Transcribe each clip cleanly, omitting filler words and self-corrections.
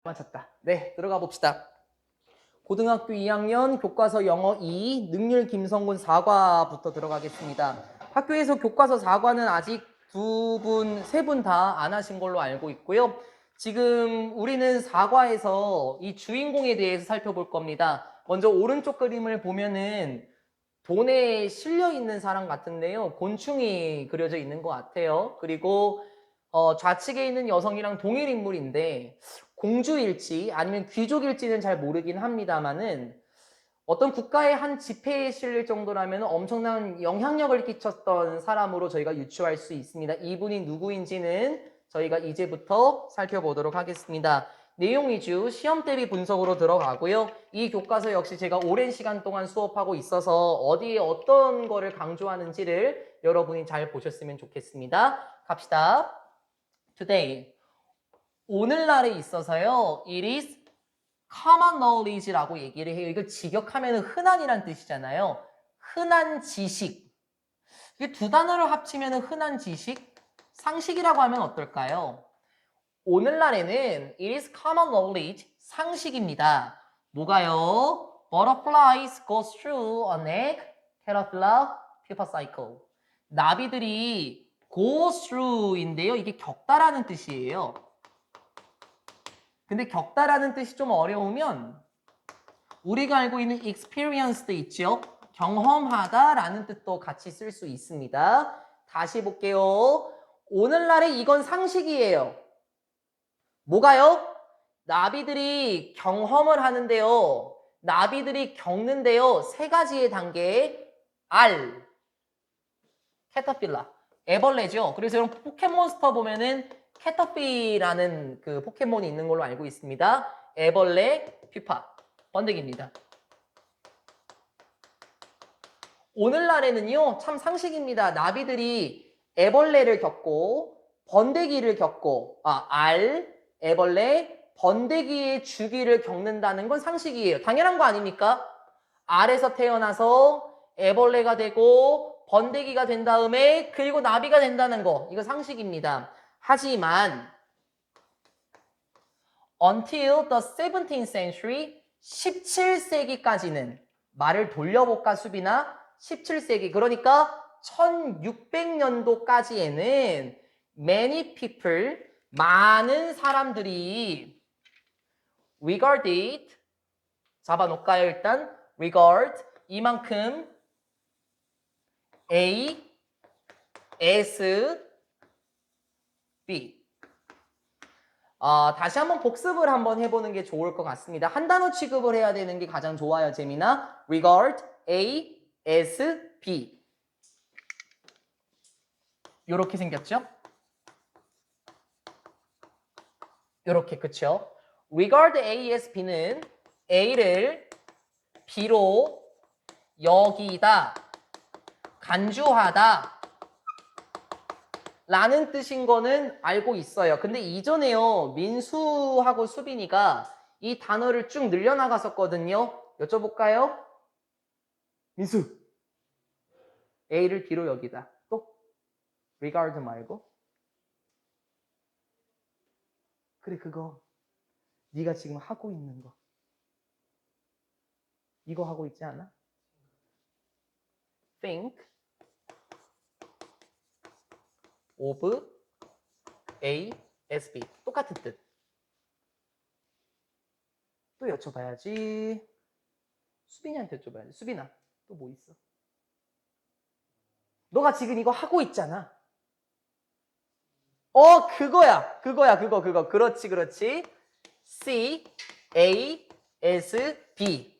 맞췄다. 네, 들어가 봅시다. 고등학교 2학년 교과서 영어 2 능률 김성군 4과부터 들어가겠습니다. 학교에서 교과서 4과는 아직 세 분 다 안 하신 걸로 알고 있고요. 지금 우리는 4과에서 이 주인공에 대해서 살펴볼 겁니다. 먼저 오른쪽 그림을 보면은 돈에 실려 있는 사람 같은데요. 곤충이 그려져 있는 것 같아요. 그리고 좌측에 있는 여성이랑 동일 인물인데 공주일지 아니면 귀족일지는 잘 모르긴 합니다만은 어떤 국가의 한 지폐에 실릴 정도라면 엄청난 영향력을 끼쳤던 사람으로 저희가 유추할 수 있습니다. 이분이 누구인지는 저희가 이제부터 살펴보도록 하겠습니다. 내용 위주 시험 대비 분석으로 들어가고요. 이 교과서 역시 제가 오랜 시간 동안 수업하고 있어서 어디에 어떤 거를 강조하는지를 여러분이 잘 보셨으면 좋겠습니다. 갑시다. Today. 오늘날에 있어서요. It is common knowledge라고 얘기를 해요. 이걸 직역하면 흔한이란 뜻이잖아요. 흔한 지식. 이게 두 단어를 합치면 흔한 지식, 상식이라고 하면 어떨까요? 오늘날에는 it is common knowledge, 상식입니다. 뭐가요? Butterflies go through an egg, caterpillar, pupa cycle. 나비들이 go through인데요. 이게 겪다라는 뜻이에요. 근데 겪다라는 뜻이 좀 어려우면 우리가 알고 있는 experience도 있죠. 경험하다라는 뜻도 같이 쓸 수 있습니다. 다시 볼게요. 오늘날에 이건 상식이에요. 뭐가요? 나비들이 경험을 하는데요. 나비들이 겪는데요. 세 가지의 단계. 알, 캐터필라, 애벌레죠. 그래서 여러분 포켓몬스터 보면은 캐터피라는 그 포켓몬이 있는 걸로 알고 있습니다. 애벌레, 퓨파, 번데기입니다. 오늘날에는요, 참 상식입니다. 나비들이 애벌레를 겪고, 번데기를 겪고, 애벌레, 번데기의 주기를 겪는다는 건 상식이에요. 당연한 거 아닙니까? 알에서 태어나서 애벌레가 되고, 번데기가 된 다음에, 그리고 나비가 된다는 거. 이거 상식입니다. 하지만, until the 17th century, 17세기까지는, 말을 돌려볼까, 수빈아? 17세기, 그러니까 1600년도까지에는 many people, 많은 사람들이 regarded, 잡아놓을까요 일단? regard, 이만큼 A, S, B. 다시 한번 복습을 한번 해보는 게 좋을 것 같습니다. 한 단어 취급을 해야 되는 게 가장 좋아요, 재미나. regard, A, S, B. 요렇게 생겼죠? 요렇게, 그쵸? regard A, S, B는 A를 B로 여기다, 간주하다 라는 뜻인 거는 알고 있어요. 근데 이전에요, 민수하고 수빈이가 이 단어를 쭉 늘려나갔었거든요. 여쭤볼까요? 민수, A를 B로 여기다. 또 regard 말고. 그래, 그거 네가 지금 하고 있는 거. 이거 하고 있지 않아? think of A, S, B. 똑같은 뜻. 또 여쭤봐야지. 수빈이한테 여쭤봐야지. 수빈아, 또 뭐 있어? 너가 지금 이거 하고 있잖아. 그거야. 그거. 그렇지. C, A, S, B.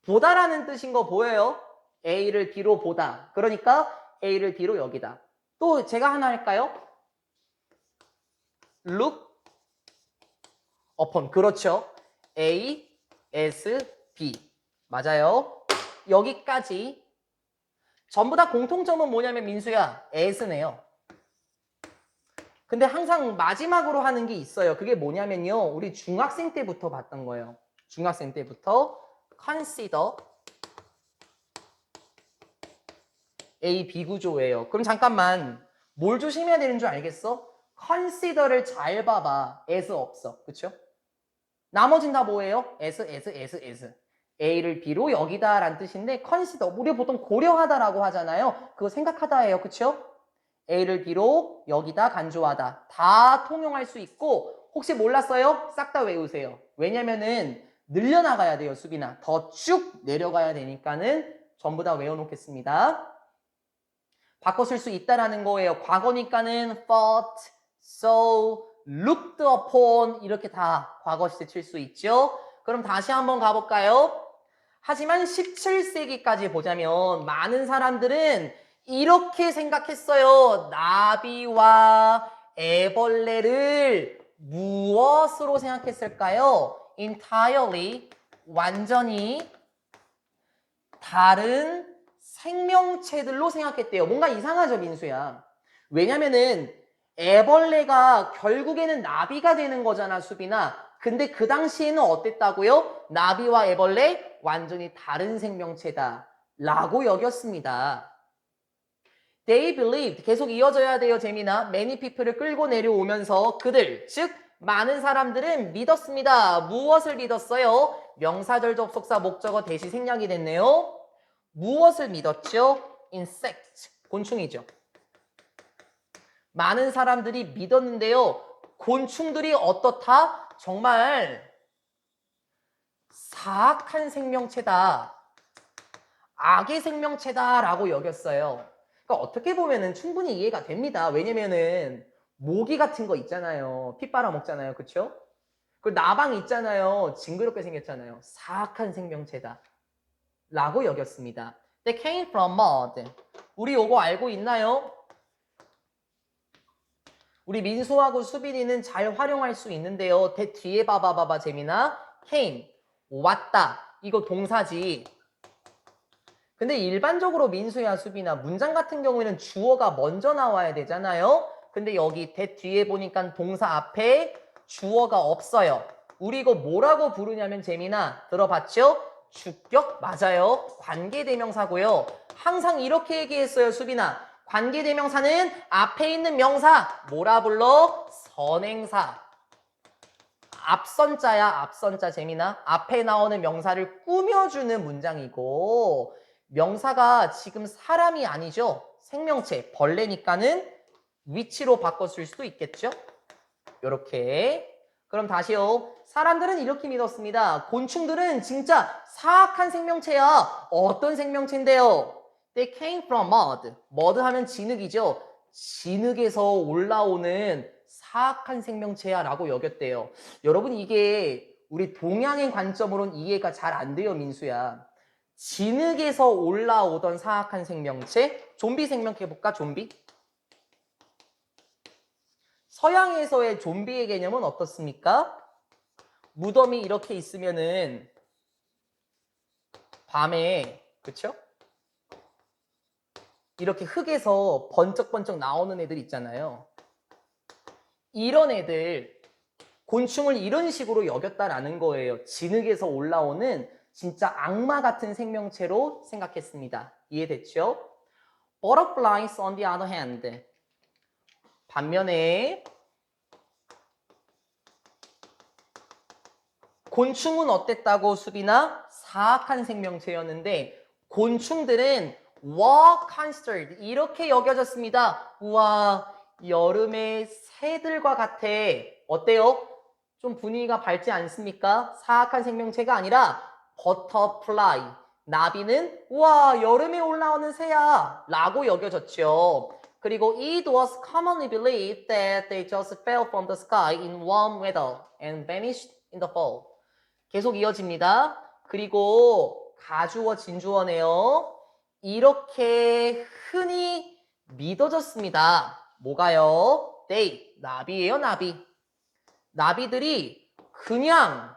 보다라는 뜻인 거 보여요? A를 B로 보다. 그러니까 A를 B로 여기다. 또 제가 하나 할까요? look upon. 그렇죠. A, S, B. 맞아요. 여기까지. 전부 다 공통점은 뭐냐면 민수야, S네요. 근데 항상 마지막으로 하는 게 있어요. 그게 뭐냐면요. 우리 중학생 때부터 봤던 거예요. 중학생 때부터 consider A, B 구조예요. 그럼 잠깐만, 뭘 조심해야 되는 줄 알겠어? consider를 잘 봐봐. as 없어. 그쵸? 나머진 다 뭐예요? as. A를 B로 여기다 라는 뜻인데 consider, 우리가 보통 고려하다라고 하잖아요. 그거 생각하다예요. 그쵸? A를 B로 여기다 간주하다. 다 통용할 수 있고 혹시 몰랐어요? 싹 다 외우세요. 왜냐면은 늘려나가야 돼요. 수빈아. 더 쭉 내려가야 되니까는 전부 다 외워놓겠습니다. 바꿔 쓸 수 있다라는 거예요. 과거니까는 thought, so, looked upon 이렇게 다 과거 시제 칠 수 있죠. 그럼 다시 한번 가볼까요? 하지만 17세기까지 보자면 많은 사람들은 이렇게 생각했어요. 나비와 애벌레를 무엇으로 생각했을까요? entirely, 완전히 다른 생명체들로 생각했대요. 뭔가 이상하죠, 민수야. 왜냐면은 애벌레가 결국에는 나비가 되는 거잖아, 수빈아. 근데 그 당시에는 어땠다고요? 나비와 애벌레 완전히 다른 생명체다 라고 여겼습니다. They believed, 계속 이어져야 돼요, 재민아. Many people을 끌고 내려오면서 그들, 즉 많은 사람들은 믿었습니다. 무엇을 믿었어요? 명사절 접속사 목적어 대시 생략이 됐네요. 무엇을 믿었죠? insect, 곤충이죠. 많은 사람들이 믿었는데요. 곤충들이 어떻다? 정말 사악한 생명체다. 악의 생명체다라고 여겼어요. 그러니까 어떻게 보면은 충분히 이해가 됩니다. 왜냐면은 모기 같은 거 있잖아요. 피 빨아먹잖아요. 그쵸? 그리고 나방 있잖아요. 징그럽게 생겼잖아요. 사악한 생명체다. 라고 여겼습니다. They came from mud. 우리 요거 알고 있나요? 우리 민수하고 수빈이는 잘 활용할 수 있는데요. 대 뒤에 봐봐 재민아. came, 왔다. 이거 동사지. 근데 일반적으로 민수야 수빈아 문장 같은 경우에는 주어가 먼저 나와야 되잖아요. 근데 여기 대 뒤에 보니까 동사 앞에 주어가 없어요. 우리 이거 뭐라고 부르냐면 재민아 들어봤죠? 주격 맞아요. 관계대명사고요. 항상 이렇게 얘기했어요 수빈아. 관계대명사는 앞에 있는 명사 뭐라 불러? 선행사. 앞선자야 앞선자 재민아. 앞에 나오는 명사를 꾸며주는 문장이고 명사가 지금 사람이 아니죠. 생명체 벌레니까는 위치로 바꿔 쓸 수도 있겠죠. 요렇게. 그럼 다시요. 사람들은 이렇게 믿었습니다. 곤충들은 진짜 사악한 생명체야. 어떤 생명체인데요? They came from mud. mud 하면 진흙이죠. 진흙에서 올라오는 사악한 생명체야 라고 여겼대요. 여러분 이게 우리 동양인 관점으로는 이해가 잘 안 돼요, 민수야. 진흙에서 올라오던 사악한 생명체? 좀비 생명체 해볼까, 좀비? 서양에서의 좀비의 개념은 어떻습니까? 무덤이 이렇게 있으면은 밤에, 그쵸? 이렇게 흙에서 번쩍번쩍 나오는 애들 있잖아요. 이런 애들, 곤충을 이런 식으로 여겼다라는 거예요. 진흙에서 올라오는 진짜 악마 같은 생명체로 생각했습니다. 이해됐죠? Butterflies on the other hand. 반면에 곤충은 어땠다고 수빈아? 사악한 생명체였는데 곤충들은 were considered 이렇게 여겨졌습니다. 우와 여름의 새들과 같아. 어때요? 좀 분위기가 밝지 않습니까? 사악한 생명체가 아니라 butterfly 나비는 우와 여름에 올라오는 새야 라고 여겨졌죠. 그리고 it was commonly believed that they just fell from the sky in warm weather and vanished in the fall. 계속 이어집니다. 그리고 가주어 진주어네요. 이렇게 흔히 믿어졌습니다. 뭐가요? they, 나비예요, 나비. 나비들이 그냥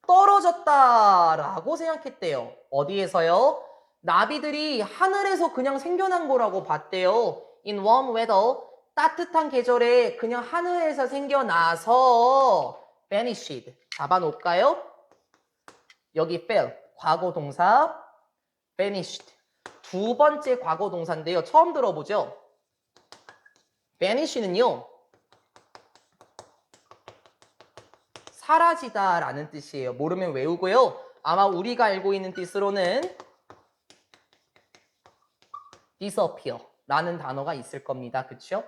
떨어졌다라고 생각했대요. 어디에서요? 나비들이 하늘에서 그냥 생겨난 거라고 봤대요. In warm weather, 따뜻한 계절에 그냥 하늘에서 생겨나서 vanished, 잡아놓을까요? 여기 fell, 과거 동사, vanished. 두 번째 과거 동사인데요. 처음 들어보죠? vanish는요. 사라지다라는 뜻이에요. 모르면 외우고요. 아마 우리가 알고 있는 뜻으로는 disappear라는 단어가 있을 겁니다. 그쵸?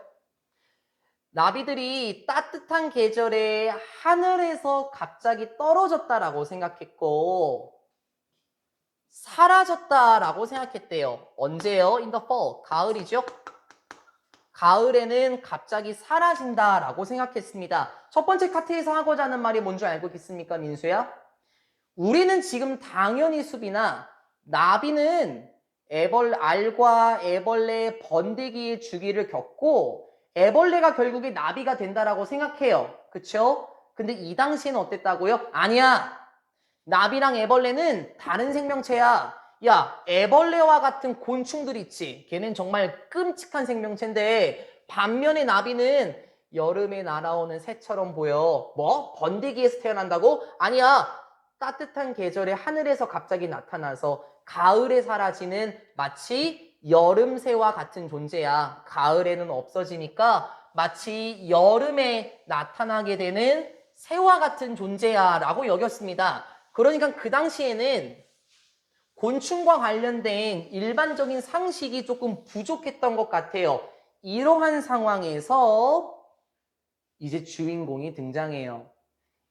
나비들이 따뜻한 계절에 하늘에서 갑자기 떨어졌다라고 생각했고 사라졌다라고 생각했대요. 언제요? In the fall. 가을이죠? 가을에는 갑자기 사라진다라고 생각했습니다. 첫 번째 카트에서 하고자 하는 말이 뭔지 알고 있습니까, 민수야? 우리는 지금 당연히 수빈아, 나비는 알과 애벌레의 번데기의 주기를 겪고 애벌레가 결국에 나비가 된다라고 생각해요. 그쵸? 근데 이 당시에는 어땠다고요? 아니야. 나비랑 애벌레는 다른 생명체야. 야, 애벌레와 같은 곤충들 있지. 걔는 정말 끔찍한 생명체인데 반면에 나비는 여름에 날아오는 새처럼 보여. 뭐? 번데기에서 태어난다고? 아니야. 따뜻한 계절에 하늘에서 갑자기 나타나서 가을에 사라지는 마치 여름새와 같은 존재야. 가을에는 없어지니까 마치 여름에 나타나게 되는 새와 같은 존재야 라고 여겼습니다. 그러니까 그 당시에는 곤충과 관련된 일반적인 상식이 조금 부족했던 것 같아요. 이러한 상황에서 이제 주인공이 등장해요.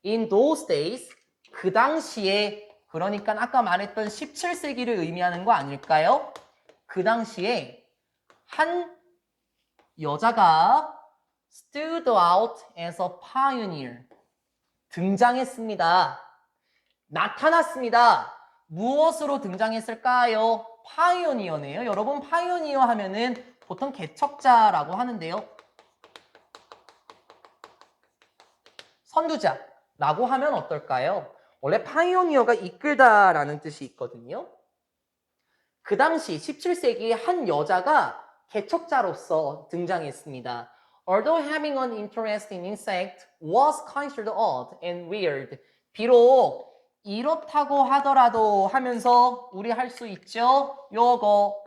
In those days, 그 당시에, 그러니까 아까 말했던 17세기를 의미하는 거 아닐까요? 그 당시에 한 여자가 stood out as a pioneer, 등장했습니다. 나타났습니다. 무엇으로 등장했을까요? 파이오니어네요. 여러분 파이오니어 하면은 보통 개척자라고 하는데요. 선두자라고 하면 어떨까요? 원래 파이오니어가 이끌다라는 뜻이 있거든요. 그 당시 17세기에 한 여자가 개척자로서 등장했습니다. Although having an interest in insect was considered odd and weird. 비록 이렇다고 하더라도 하면서 우리 할 수 있죠? 요거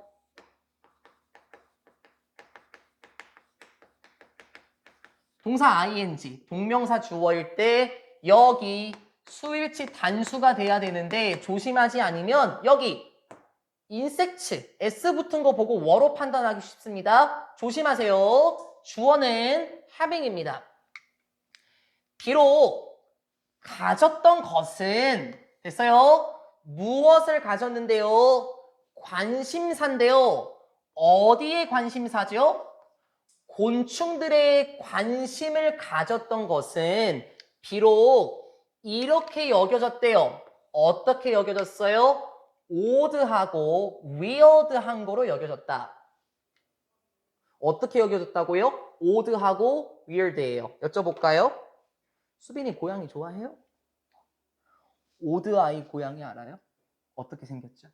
동사 ing, 동명사 주어일 때 여기 수일치 단수가 돼야 되는데 조심하지 않으면 여기 인섹트, s 붙은 거 보고 워로 판단하기 쉽습니다. 조심하세요. 주어는 having입니다. 비록 가졌던 것은 됐어요? 무엇을 가졌는데요? 관심사인데요. 어디에 관심사죠? 곤충들의 관심을 가졌던 것은 비록 이렇게 여겨졌대요. 어떻게 여겨졌어요? 오드하고 weird한 거로 여겨졌다. 어떻게 여겨졌다고요? 오드하고 weird예요. 여쭤볼까요? 수빈이 고양이 좋아해요? 오드아이 고양이 알아요? 어떻게 생겼죠?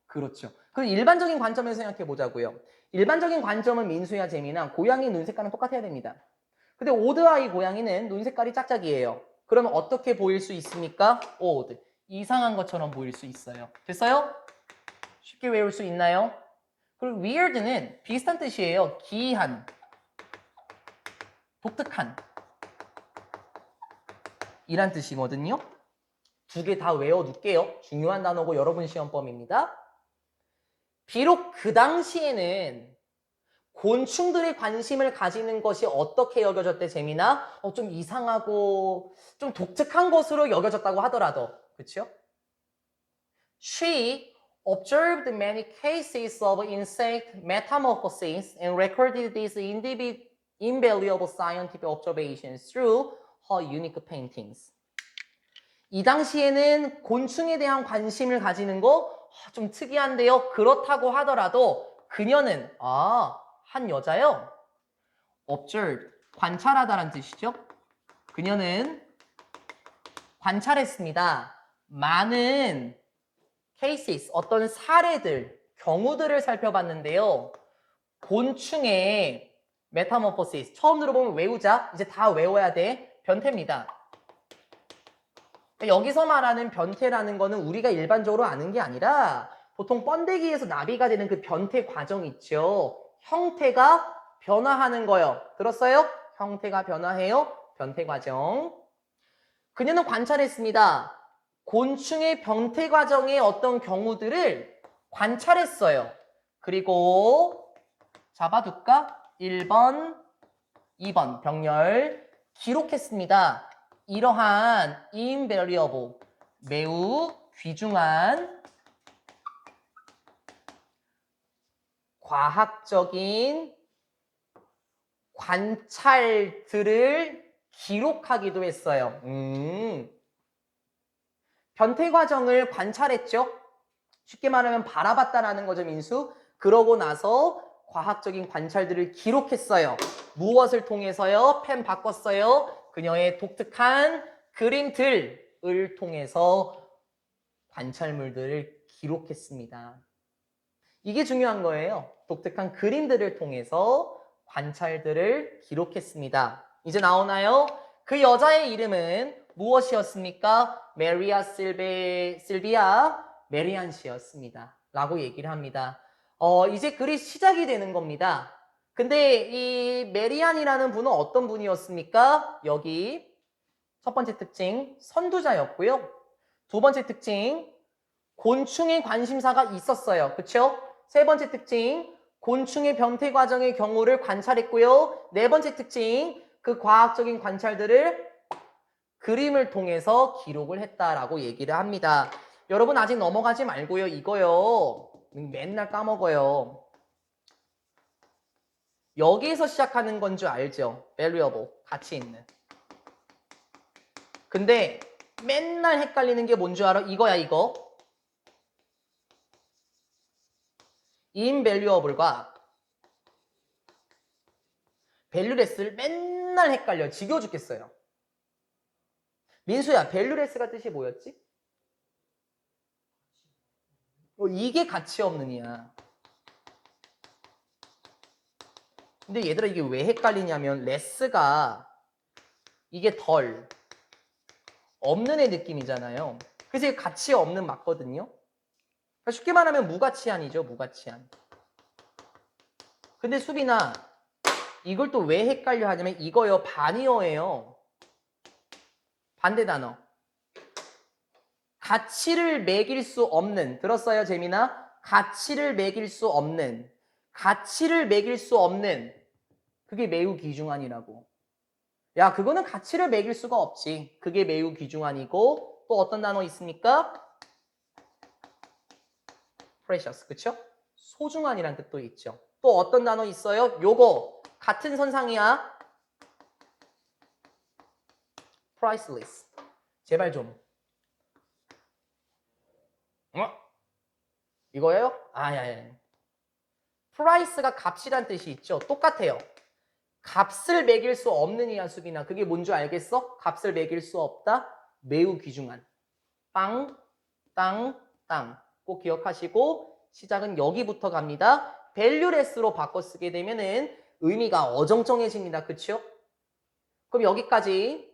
그렇죠. 그럼 일반적인 관점에서 생각해 보자고요. 일반적인 관점은 민수야 재민아 고양이 눈 색깔은 똑같아야 됩니다. 근데 오드아이 고양이는 눈 색깔이 짝짝이에요. 그러면 어떻게 보일 수 있습니까? 오드. 이상한 것처럼 보일 수 있어요. 됐어요? 쉽게 외울 수 있나요? 그리고 weird는 비슷한 뜻이에요. 기이한, 독특한 이란 뜻이거든요. 두 개 다 외워둘게요. 중요한 단어고 여러분 시험범입니다. 비록 그 당시에는 곤충들의 관심을 가지는 것이 어떻게 여겨졌대 재미나? 좀 이상하고 좀 독특한 것으로 여겨졌다고 하더라도 그렇죠? She observed many cases of insect metamorphosis and recorded these invaluable scientific observations through her unique paintings. 이 당시에는 곤충에 대한 관심을 가지는 거 좀 특이한데요. 그렇다고 하더라도 그녀는 한 여자요. observed, 관찰하다라는 뜻이죠. 그녀는 관찰했습니다. 많은 cases, 어떤 사례들, 경우들을 살펴봤는데요. 곤충의 메타모포시스, 처음 들어보면 외우자. 이제 다 외워야 돼. 변태입니다. 여기서 말하는 변태라는 거는 우리가 일반적으로 아는 게 아니라 보통 번데기에서 나비가 되는 그 변태 과정 있죠. 형태가 변화하는 거요. 들었어요? 형태가 변화해요. 변태 과정. 그녀는 관찰했습니다. 곤충의 변태 과정의 어떤 경우들을 관찰했어요. 그리고 잡아둘까? 1번, 2번 병렬 기록했습니다. 이러한 invariable, 매우 귀중한 과학적인 관찰들을 기록하기도 했어요. 변태 과정을 관찰했죠. 쉽게 말하면 바라봤다라는 거죠, 민수. 그러고 나서 과학적인 관찰들을 기록했어요. 무엇을 통해서요? 펜 바꿨어요. 그녀의 독특한 그림들을 통해서 관찰물들을 기록했습니다. 이게 중요한 거예요. 독특한 그림들을 통해서 관찰들을 기록했습니다. 이제 나오나요? 그 여자의 이름은 무엇이었습니까? 메리아 실비아 메리안 씨였습니다. 라고 얘기를 합니다. 이제 글이 시작이 되는 겁니다. 근데 이 메리안이라는 분은 어떤 분이었습니까? 여기 첫 번째 특징 선두자였고요. 두 번째 특징 곤충의 관심사가 있었어요. 그렇죠? 세 번째 특징 곤충의 변태 과정의 경우를 관찰했고요. 네 번째 특징 그 과학적인 관찰들을 그림을 통해서 기록을 했다라고 얘기를 합니다. 여러분 아직 넘어가지 말고요. 이거요. 맨날 까먹어요. 여기에서 시작하는 건 줄 알죠? valuable, 가치 있는. 근데 맨날 헷갈리는 게 뭔 줄 알아? 이거야 이거. invaluable과 valueless를 맨날 헷갈려. 지겨워 죽겠어요. 민수야, valueless가 뜻이 뭐였지? 이게 가치 없는 이야. 근데 얘들아 이게 왜 헷갈리냐면 less가 이게 덜 없는 애 느낌이잖아요. 그래서 이게 가치 없는 맞거든요. 그러니까 쉽게 말하면 무가치한이죠. 무가치한. 근데 수빈아 이걸 또 왜 헷갈려 하냐면 이거요. 반이어예요. 반대 단어. 가치를 매길 수 없는. 들었어요 재민아? 가치를 매길 수 없는. 가치를 매길 수 없는. 그게 매우 귀중한이라고. 야 그거는 가치를 매길 수가 없지. 그게 매우 귀중한이고 또 어떤 단어 있습니까? precious. 그쵸? 소중한이란 뜻도 있죠. 또 어떤 단어 있어요? 요거 같은 선상이야. priceless. 제발 좀. 이거예요? 야. price가 값이란 뜻이 있죠. 똑같아요. 값을 매길 수 없는 이야 수빈아. 그게 뭔 줄 알겠어? 값을 매길 수 없다. 매우 귀중한. 빵, 땅, 땅. 꼭 기억하시고 시작은 여기부터 갑니다. valueless로 바꿔 쓰게 되면은 의미가 어정쩡해집니다. 그쵸? 그럼 여기까지.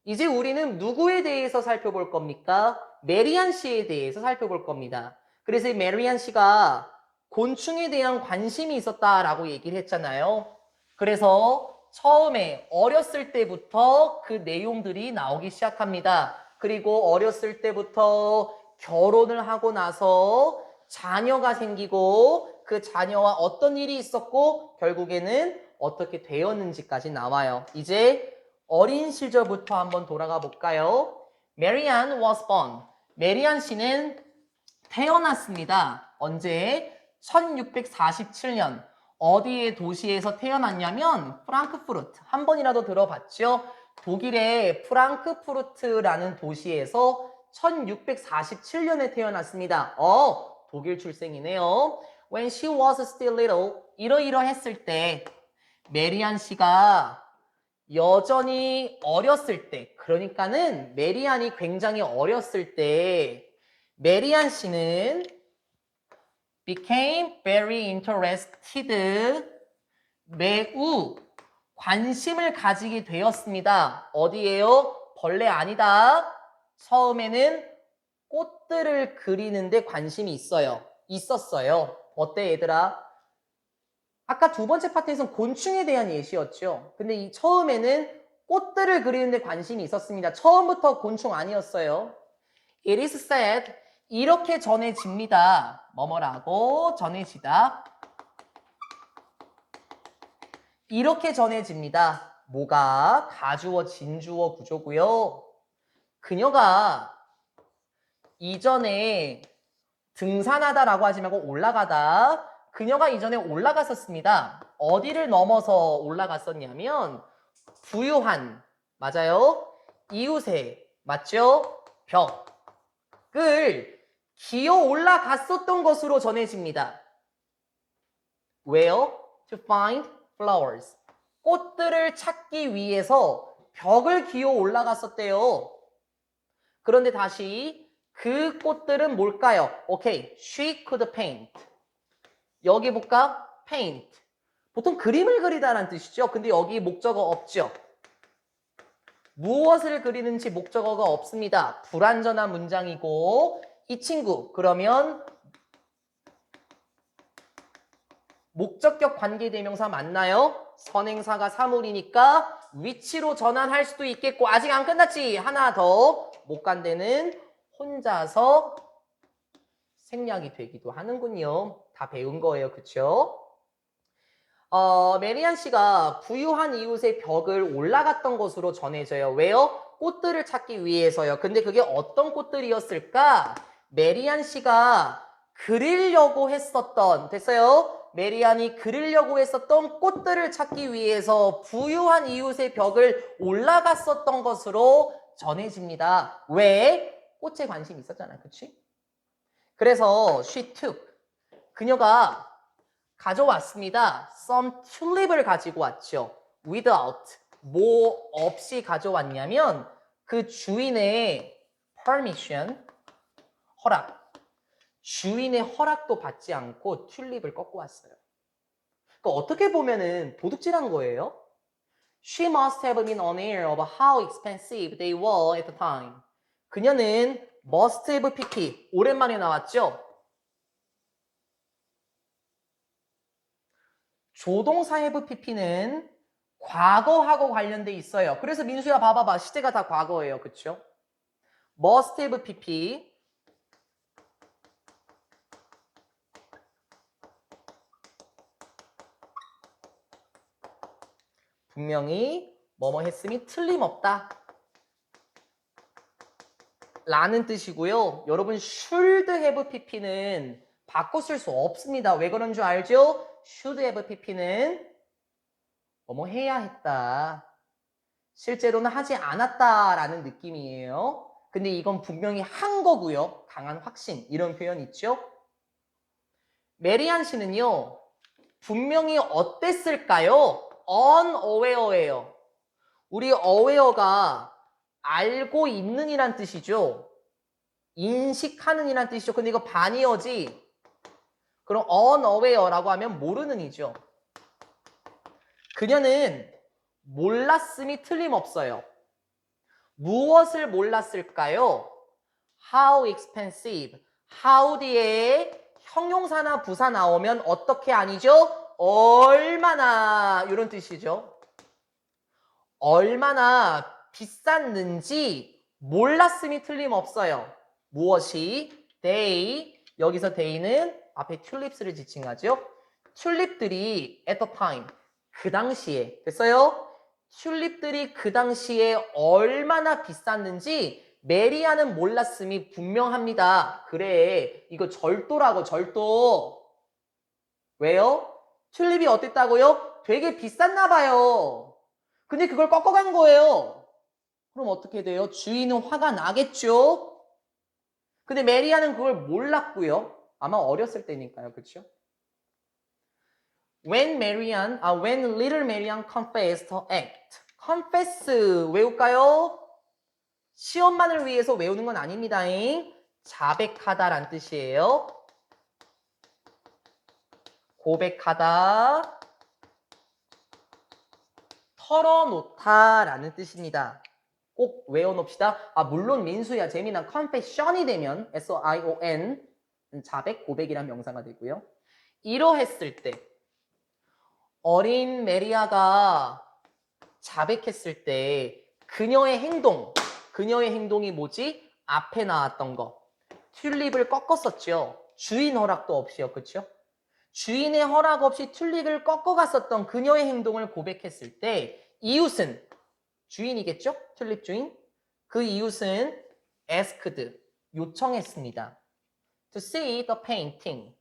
이제 우리는 누구에 대해서 살펴볼 겁니까? 메리안 씨에 대해서 살펴볼 겁니다. 그래서 이 메리안 씨가 곤충에 대한 관심이 있었다라고 얘기를 했잖아요. 그래서 처음에 어렸을 때부터 그 내용들이 나오기 시작합니다. 그리고 어렸을 때부터 결혼을 하고 나서 자녀가 생기고 그 자녀와 어떤 일이 있었고 결국에는 어떻게 되었는지까지 나와요. 이제 어린 시절부터 한번 돌아가 볼까요? 메리안 was born. 메리안 씨는 태어났습니다. 언제? 1647년. 어디의 도시에서 태어났냐면 프랑크푸르트. 한 번이라도 들어봤죠? 독일의 프랑크푸르트라는 도시에서 1647년에 태어났습니다. 독일 출생이네요. When she was still little, 이러이러했을 때 메리안 씨가 여전히 어렸을 때, 그러니까는 메리안이 굉장히 어렸을 때 메리안 씨는 became very interested, 매우 관심을 가지게 되었습니다. 어디에요? 벌레 아니다. 처음에는 꽃들을 그리는데 관심이 있었어요. 어때 얘들아? 아까 두 번째 파트에서는 곤충에 대한 예시였죠. 근데 이 처음에는 꽃들을 그리는데 관심이 있었습니다. 처음부터 곤충 아니었어요. It is said, 이렇게 전해집니다. 뭐뭐라고 전해지다. 이렇게 전해집니다. 뭐가? 가주어, 진주어 구조고요. 그녀가 이전에 등산하다라고 하지 말고 올라가다. 그녀가 이전에 올라갔었습니다. 어디를 넘어서 올라갔었냐면 부유한, 맞아요? 이웃의, 맞죠? 벽을 기어 올라갔었던 것으로 전해집니다. Where? To find flowers. 꽃들을 찾기 위해서 벽을 기어 올라갔었대요. 그런데 다시 그 꽃들은 뭘까요? 오케이, she could paint. 여기 볼까? paint. 보통 그림을 그리다라는 뜻이죠. 근데 여기 목적어 없죠. 무엇을 그리는지 목적어가 없습니다. 불완전한 문장이고 이 친구 그러면 목적격 관계대명사 맞나요? 선행사가 사물이니까 위치로 전환할 수도 있겠고 아직 안 끝났지. 하나 더 못 간 데는 혼자서 생략이 되기도 하는군요. 다 배운 거예요. 그쵸? 메리안 씨가 부유한 이웃의 벽을 올라갔던 것으로 전해져요. 왜요? 꽃들을 찾기 위해서요. 근데 그게 어떤 꽃들이었을까? 메리안 씨가 그리려고 했었던, 됐어요? 메리안이 그리려고 했었던 꽃들을 찾기 위해서 부유한 이웃의 벽을 올라갔었던 것으로 전해집니다. 왜? 꽃에 관심이 있었잖아요. 그치? 그래서 she took, 그녀가 가져왔습니다. some tulip을 가지고 왔죠. without, 뭐 없이 가져왔냐면 그 주인의 permission, 허락, 주인의 허락도 받지 않고 튤립을 꺾고 왔어요. 그러니까 어떻게 보면은 도둑질한 거예요. She must have been unaware of how expensive they were at the time. 그녀는 must have pp, 오랜만에 나왔죠. 조동사 have pp는 과거하고 관련돼 있어요. 그래서 민수야 봐봐봐. 시제가 다 과거예요. 그쵸? must have pp 분명히 뭐뭐 했음이 틀림없다 라는 뜻이고요. 여러분 should have pp는 바꿔 쓸 수 없습니다. 왜 그런 줄 알죠? should have pp는 뭐뭐 해야 했다. 실제로는 하지 않았다라는 느낌이에요. 근데 이건 분명히 한 거고요. 강한 확신 이런 표현 있죠? 메리안 씨는요. 분명히 어땠을까요? unaware예요. 우리 aware가 알고 있는 이란 뜻이죠. 인식하는 이란 뜻이죠. 근데 이거 반이어지. 그럼 unaware라고 하면 모르는 이죠. 그녀는 몰랐음이 틀림없어요. 무엇을 몰랐을까요? How expensive. how 뒤에 형용사나 부사 나오면 어떻게 아니죠? 얼마나 이런 뜻이죠. 얼마나 비쌌는지 몰랐음이 틀림없어요. 무엇이? they. 여기서 they는 앞에 튤립스를 지칭하죠. 튤립들이 at the time. 그 당시에. 됐어요? 튤립들이 그 당시에 얼마나 비쌌는지 메리아는 몰랐음이 분명합니다. 그래, 이거 절도라고, 절도. 왜요? 튤립이 어땠다고요? 되게 비쌌나 봐요. 근데 그걸 꺾어간 거예요. 그럼 어떻게 돼요? 주인은 화가 나겠죠? 근데 메리아는 그걸 몰랐고요. 아마 어렸을 때니까요. 그렇죠? When little Marian confessed her act. confess 외울까요? 시험만을 위해서 외우는 건 아닙니다잉. 자백하다란 뜻이에요. 고백하다, 털어놓다라는 뜻입니다. 꼭 외워놓읍시다. 물론 민수야 재미난 confession이 되면 S-I-O-N 자백, 고백이란 명사가 되고요. 이러했을 때 어린 메리아가 자백했을 때 그녀의 행동이 뭐지? 앞에 나왔던 거. 튤립을 꺾었었죠. 주인 허락도 없이요. 그렇죠? 주인의 허락 없이 튤립을 꺾어갔었던 그녀의 행동을 고백했을 때 이웃은 주인이겠죠? 튤립 주인. 그 이웃은 asked, 요청했습니다. To see the painting.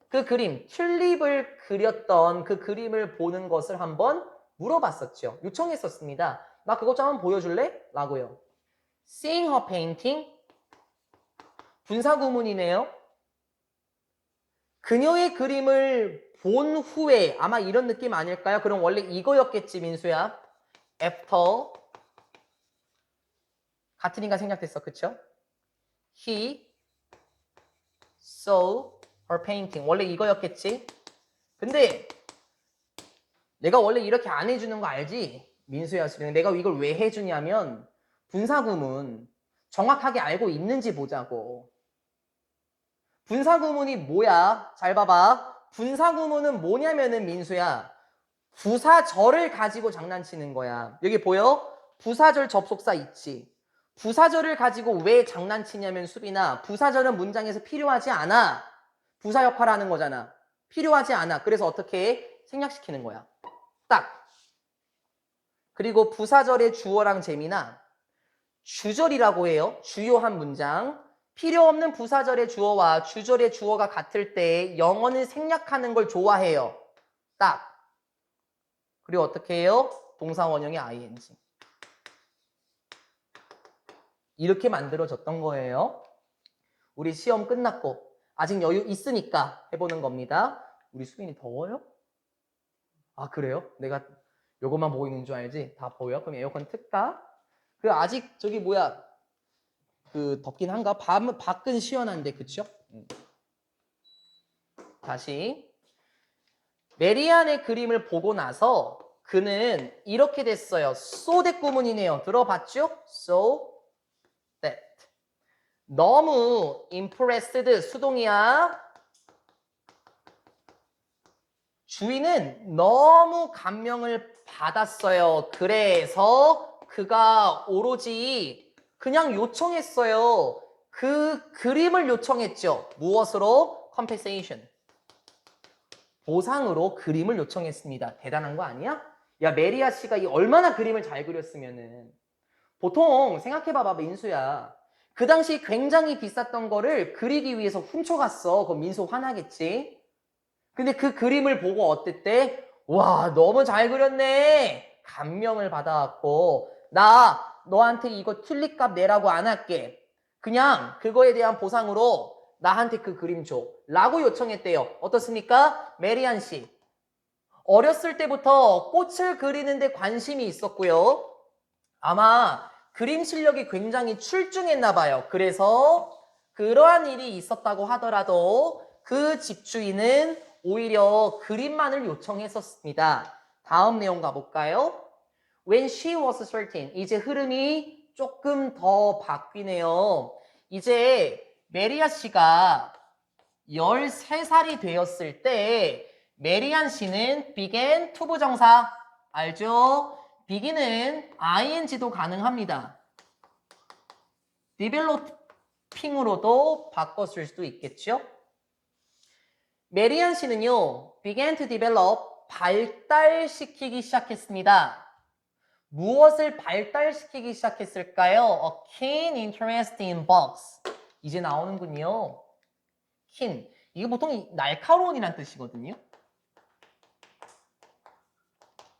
그 그림, 튤립을 그렸던 그 그림을 보는 것을 한번 물어봤었죠. 요청했었습니다. 나 그것 좀 한번 보여줄래? 라고요. Seeing her painting. 분사구문이네요. 그녀의 그림을 본 후에 아마 이런 느낌 아닐까요? 그럼 원래 이거였겠지, 민수야. After. 같은 인간 생략됐어, 그쵸? He saw her painting. 원래 이거였겠지? 근데 내가 원래 이렇게 안 해주는 거 알지? 민수야, 수령. 내가 이걸 왜 해주냐면 분사구문 정확하게 알고 있는지 보자고. 분사구문이 뭐야? 잘 봐봐. 분사구문은 뭐냐면은 민수야. 부사절을 가지고 장난치는 거야. 여기 보여? 부사절 접속사 있지. 부사절을 가지고 왜 장난치냐면 수빈아. 부사절은 문장에서 필요하지 않아. 부사 역할을 하는 거잖아. 필요하지 않아. 그래서 어떻게 해? 생략시키는 거야. 딱. 그리고 부사절의 주어랑 재미나 주절이라고 해요. 주요한 문장. 필요 없는 부사절의 주어와 주절의 주어가 같을 때 영어는 생략하는 걸 좋아해요. 딱. 그리고 어떻게 해요? 동사 원형의 ing. 이렇게 만들어졌던 거예요. 우리 시험 끝났고 아직 여유 있으니까 해보는 겁니다. 우리 수빈이 더워요? 아 그래요? 내가 요것만 보고 있는 줄 알지? 다 보여? 그럼 에어컨 틀까? 그 아직 저기 뭐야 그 덥긴 한가? 밖은 시원한데 그쵸? 다시 메리안의 그림을 보고 나서 그는 이렇게 됐어요. So that 구문이네요. 들어봤죠? So that. 너무 impressed 수동이야. 주인은 너무 감명을 받았어요. 그래서 그가 오로지 그냥 요청했어요. 그 그림을 요청했죠. 무엇으로? compensation. 보상으로 그림을 요청했습니다. 대단한 거 아니야? 야, 메리아 씨가 이 얼마나 그림을 잘 그렸으면은. 보통 생각해봐봐, 민수야. 그 당시 굉장히 비쌌던 거를 그리기 위해서 훔쳐갔어. 그럼 민수 화나겠지? 근데 그 그림을 보고 어땠대? 와, 너무 잘 그렸네. 감명을 받아갖고 나 너한테 이거 튤립값 내라고 안 할게. 그냥 그거에 대한 보상으로 나한테 그 그림 줘. 라고 요청했대요. 어떻습니까? 메리안 씨. 어렸을 때부터 꽃을 그리는데 관심이 있었고요. 아마 그림 실력이 굉장히 출중했나 봐요. 그래서 그러한 일이 있었다고 하더라도 그 집주인은 오히려 그림만을 요청했었습니다. 다음 내용 가볼까요? When she was 13. 이제 흐름이 조금 더 바뀌네요. 이제 메리아 씨가 13살이 되었을 때 메리안 씨는 began 투부정사 알죠? begin은 ing도 가능합니다. developing으로도 바꿨을 수도 있겠죠? 메리안 씨는요, began to develop, 발달시키기 시작했습니다. 무엇을 발달시키기 시작했을까요? A keen interest in bugs. 이제 나오는군요. keen. 이게 보통 날카로운이란 뜻이거든요.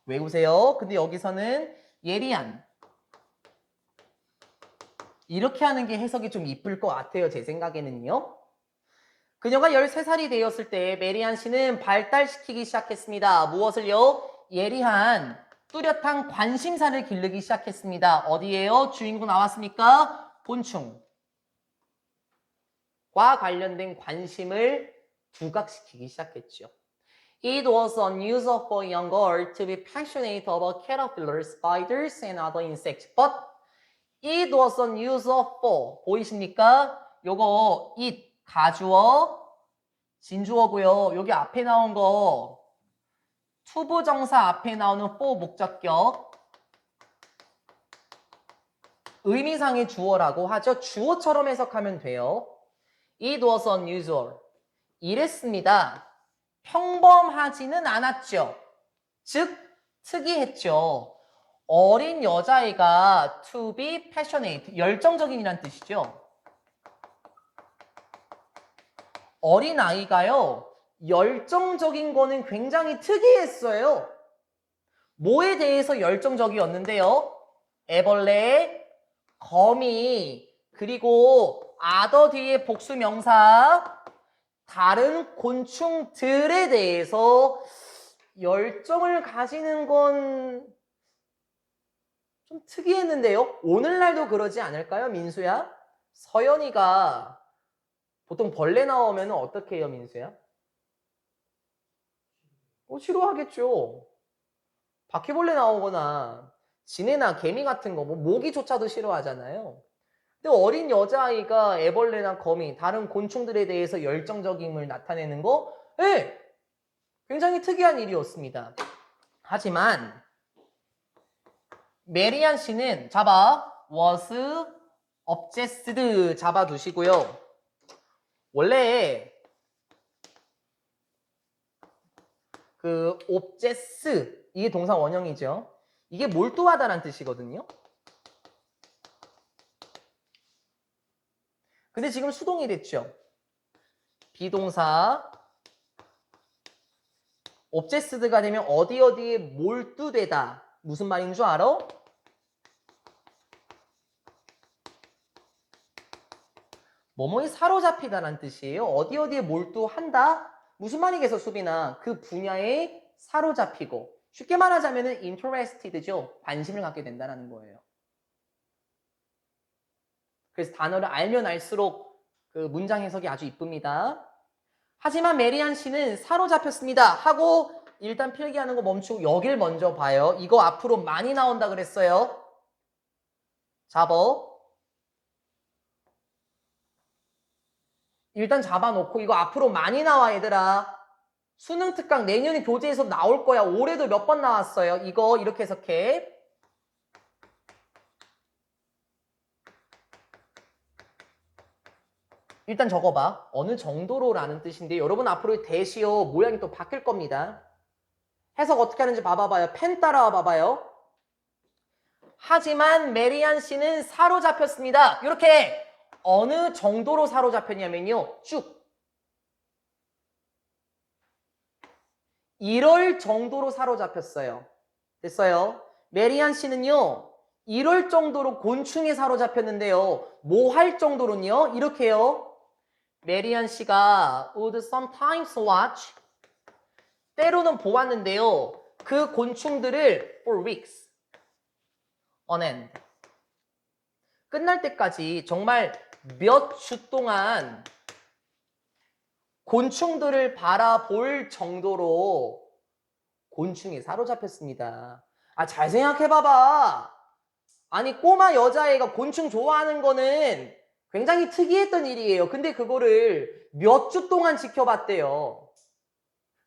외우세요. 근데 여기서는 예리한. 이렇게 하는 게 해석이 좀 이쁠 것 같아요. 제 생각에는요. 그녀가 13살이 되었을 때 메리안 씨는 발달시키기 시작했습니다. 무엇을요? 예리한, 뚜렷한 관심사를 기르기 시작했습니다. 어디에요? 주인공 나왔습니까? 곤충. 과 관련된 관심을 부각시키기 시작했죠. It was unusual for a young girl to be passionate about caterpillars, spiders, and other insects. But it was unusual for. 보이십니까? 요거 it 가주어, 진주어고요. 여기 앞에 나온 거 투부정사 앞에 나오는 for 목적격. 의미상의 주어라고 하죠. 주어처럼 해석하면 돼요. It was unusual. 이랬습니다. 평범하지는 않았죠. 즉, 특이했죠. 어린 여자애가 to be passionate, 열정적인이란 뜻이죠. 어린 아이가요, 열정적인 거는 굉장히 특이했어요. 뭐에 대해서 열정적이었는데요? 애벌레, 거미, 그리고 other 뒤에 복수명사, 다른 곤충들에 대해서 열정을 가지는 건 좀 특이했는데요. 오늘날도 그러지 않을까요, 민수야? 서연이가 보통 벌레 나오면 어떻게 해요, 민수야? 싫어하겠죠. 바퀴벌레 나오거나 지네나 개미 같은 거, 모기조차도 싫어하잖아요. 근데 어린 여자아이가 애벌레나 거미, 다른 곤충들에 대해서 열정적임을 나타내는 거, 네, 굉장히 특이한 일이었습니다. 하지만 메리안 씨는 was obsessed 잡아두시고요. 원래 그 obsess 이게 동사 원형이죠. 이게 몰두하다라는 뜻이거든요. 근데 지금 수동이 됐죠. 비동사 obsessed가 되면 어디에 몰두되다. 무슨 말인 줄 알아? 뭐뭐에 사로잡히다라는 뜻이에요. 어디에 몰두한다? 무슨 말이겠어, 수빈아? 그 분야에 사로잡히고. 쉽게 말하자면 interested죠. 관심을 갖게 된다는 거예요. 그래서 단어를 알면 알수록 그 문장 해석이 아주 이쁩니다. 하지만 메리안 씨는 사로잡혔습니다 하고 일단 필기하는 거 멈추고 여길 먼저 봐요. 이거 앞으로 많이 나온다 그랬어요. 잡어. 일단 잡아놓고 이거 앞으로 많이 나와 얘들아. 수능 특강 내년에 교재에서 나올 거야. 올해도 몇 번 나왔어요. 이거 이렇게 해석해. 일단 적어봐. 어느 정도로라는 뜻인데 여러분 앞으로 대시어 모양이 또 바뀔 겁니다. 해석 어떻게 하는지 봐봐요. 펜 따라와 봐봐요. 하지만 메리안 씨는 사로잡혔습니다. 이렇게 어느 정도로 사로잡혔냐면요. 쭉. 이럴 정도로 사로잡혔어요. 됐어요? 메리안 씨는요. 이럴 정도로 곤충에 사로잡혔는데요. 뭐 할 정도로는요? 이렇게요. 메리안 씨가 would sometimes watch 때로는 보았는데요. 그 곤충들을 for weeks on end 끝날 때까지 정말 몇 주 동안 곤충들을 바라볼 정도로 곤충에 사로잡혔습니다. 잘 생각해봐봐. 아니 꼬마 여자애가 곤충 좋아하는 거는 굉장히 특이했던 일이에요. 근데 그거를 몇 주 동안 지켜봤대요.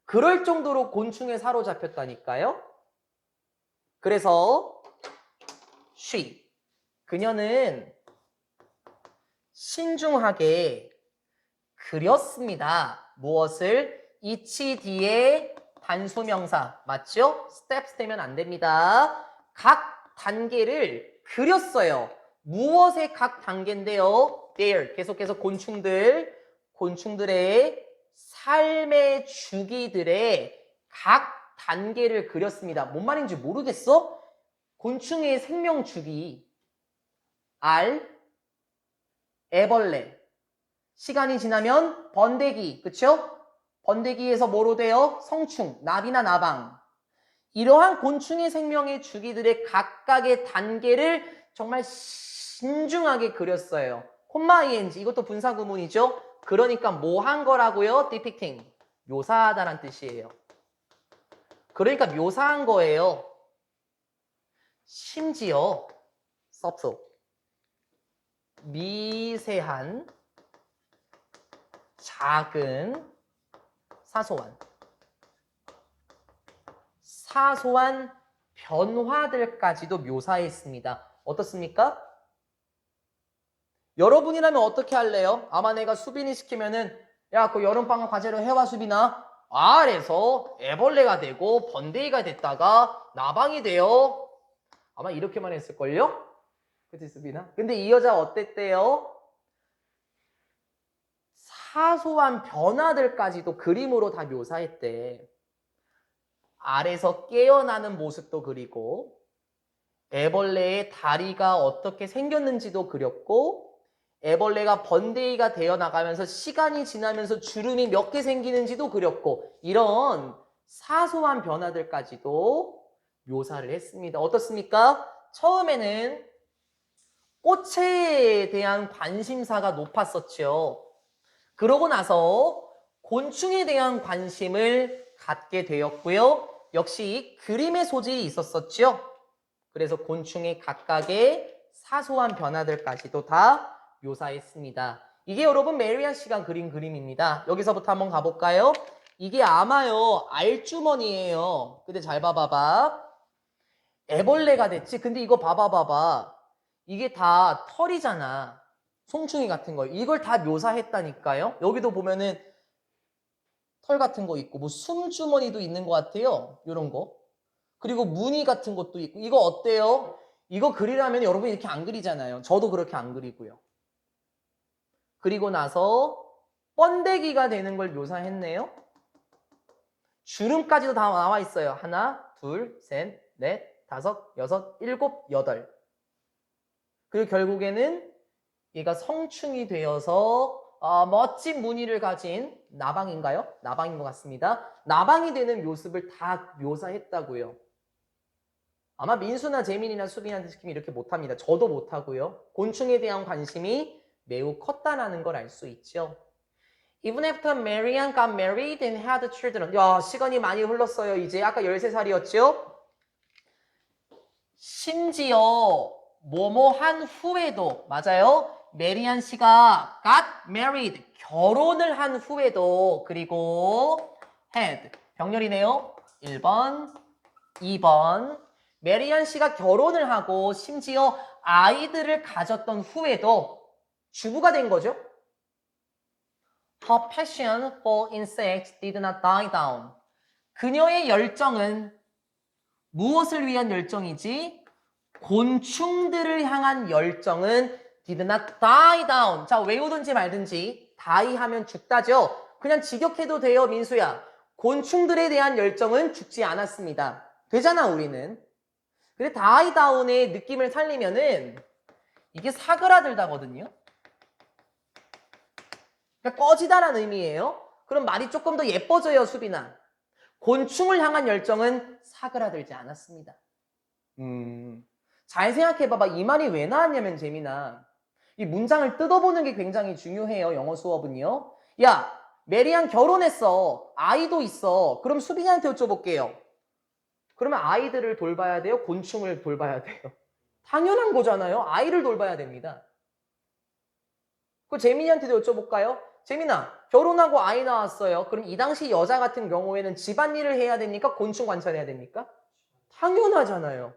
그럴 정도로 곤충에 사로잡혔다니까요. 그래서 그녀는 신중하게 그렸습니다. 무엇을? 이치 뒤에 단수명사 맞죠? steps 되면 안 됩니다. 각 단계를 그렸어요. 무엇의 각 단계인데요? there 계속해서 곤충들의 삶의 주기들의 각 단계를 그렸습니다. 뭔 말인지 모르겠어? 곤충의 생명 주기 알, 애벌레 시간이 지나면 번데기, 그쵸? 번데기에서 뭐로 돼요? 성충, 나비나 나방. 이러한 곤충의 생명의 주기들의 각각의 단계를 정말 신중하게 그렸어요. 콤마 ing, 이것도 분사구문이죠? 그러니까 뭐 한 거라고요? depicting, 묘사하다란 뜻이에요. 그러니까 묘사한 거예요. 심지어 subtle, 미세한 작은 사소한 변화들까지도 묘사했습니다. 어떻습니까? 여러분이라면 어떻게 할래요? 아마 내가 수빈이 시키면은 야, 그 여름방학 과제로 해와 수빈아. 알에서 애벌레가 되고 번데기가 됐다가 나방이 돼요. 아마 이렇게만 했을걸요? 그치 수빈아? 근데 이 여자 어땠대요? 사소한 변화들까지도 그림으로 다 묘사했대. 알에서 깨어나는 모습도 그리고 애벌레의 다리가 어떻게 생겼는지도 그렸고 애벌레가 번데기가 되어 나가면서 시간이 지나면서 주름이 몇 개 생기는지도 그렸고 이런 사소한 변화들까지도 묘사를 했습니다. 어떻습니까? 처음에는 꽃에 대한 관심사가 높았었죠. 그러고 나서 곤충에 대한 관심을 갖게 되었고요. 역시 그림의 소질이 있었었죠. 그래서 곤충의 각각의 사소한 변화들까지도 다 묘사했습니다. 이게 여러분 메리안 씨가 그린 그림입니다. 여기서부터 한번 가볼까요? 이게 아마요 알주머니예요. 근데 잘 봐봐봐. 애벌레가 됐지. 근데 이거 봐봐. 이게 다 털이잖아. 송충이 같은 거. 이걸 다 묘사했다니까요. 여기도 보면은 털 같은 거 있고 뭐 숨주머니도 있는 것 같아요. 이런 거. 그리고 무늬 같은 것도 있고. 이거 어때요? 이거 그리려면 여러분 이렇게 안 그리잖아요. 저도 그렇게 안 그리고요. 그리고 나서 번데기가 되는 걸 묘사했네요. 주름까지도 다 나와 있어요. 하나, 둘, 셋, 넷, 다섯, 여섯, 일곱, 여덟. 그리고 결국에는 얘가 성충이 되어서 멋진 무늬를 가진 나방인가요? 나방인 것 같습니다. 나방이 되는 모습을 다 묘사했다고요. 아마 민수나 재민이나 수빈한테 시키면 이렇게 못합니다. 저도 못하고요. 곤충에 대한 관심이 매우 컸다는 걸 알 수 있죠. Even after Marianne got married and had children. 야, 시간이 많이 흘렀어요. 이제 아까 13살이었죠? 심지어 뭐뭐한 후에도 맞아요? 메리안 씨가 got married 결혼을 한 후에도 그리고 had 병렬이네요. 1번, 2번 메리안 씨가 결혼을 하고 심지어 아이들을 가졌던 후에도 주부가 된 거죠. Her passion for insects did not die down. 그녀의 열정은 무엇을 위한 열정이지? 곤충들을 향한 열정은 did not die down. 자, 외우든지 말든지 die 하면 죽다죠. 그냥 직역해도 돼요, 민수야. 곤충들에 대한 열정은 죽지 않았습니다. 되잖아, 우리는. 근데 die down의 느낌을 살리면은 이게 사그라들다거든요. 그러니까 꺼지다라는 의미예요. 그럼 말이 조금 더 예뻐져요, 수빈아. 곤충을 향한 열정은 사그라들지 않았습니다. 잘 생각해봐봐. 이 말이 왜 나왔냐면 재민아. 이 문장을 뜯어보는 게 굉장히 중요해요. 영어 수업은요. 야, 메리안 결혼했어. 아이도 있어. 그럼 수빈이한테 여쭤볼게요. 그러면 아이들을 돌봐야 돼요? 곤충을 돌봐야 돼요? 당연한 거잖아요. 아이를 돌봐야 됩니다. 그 재민이한테도 여쭤볼까요? 재민아, 결혼하고 아이 낳았어요. 그럼 이 당시 여자 같은 경우에는 집안일을 해야 됩니까? 곤충 관찰해야 됩니까? 당연하잖아요.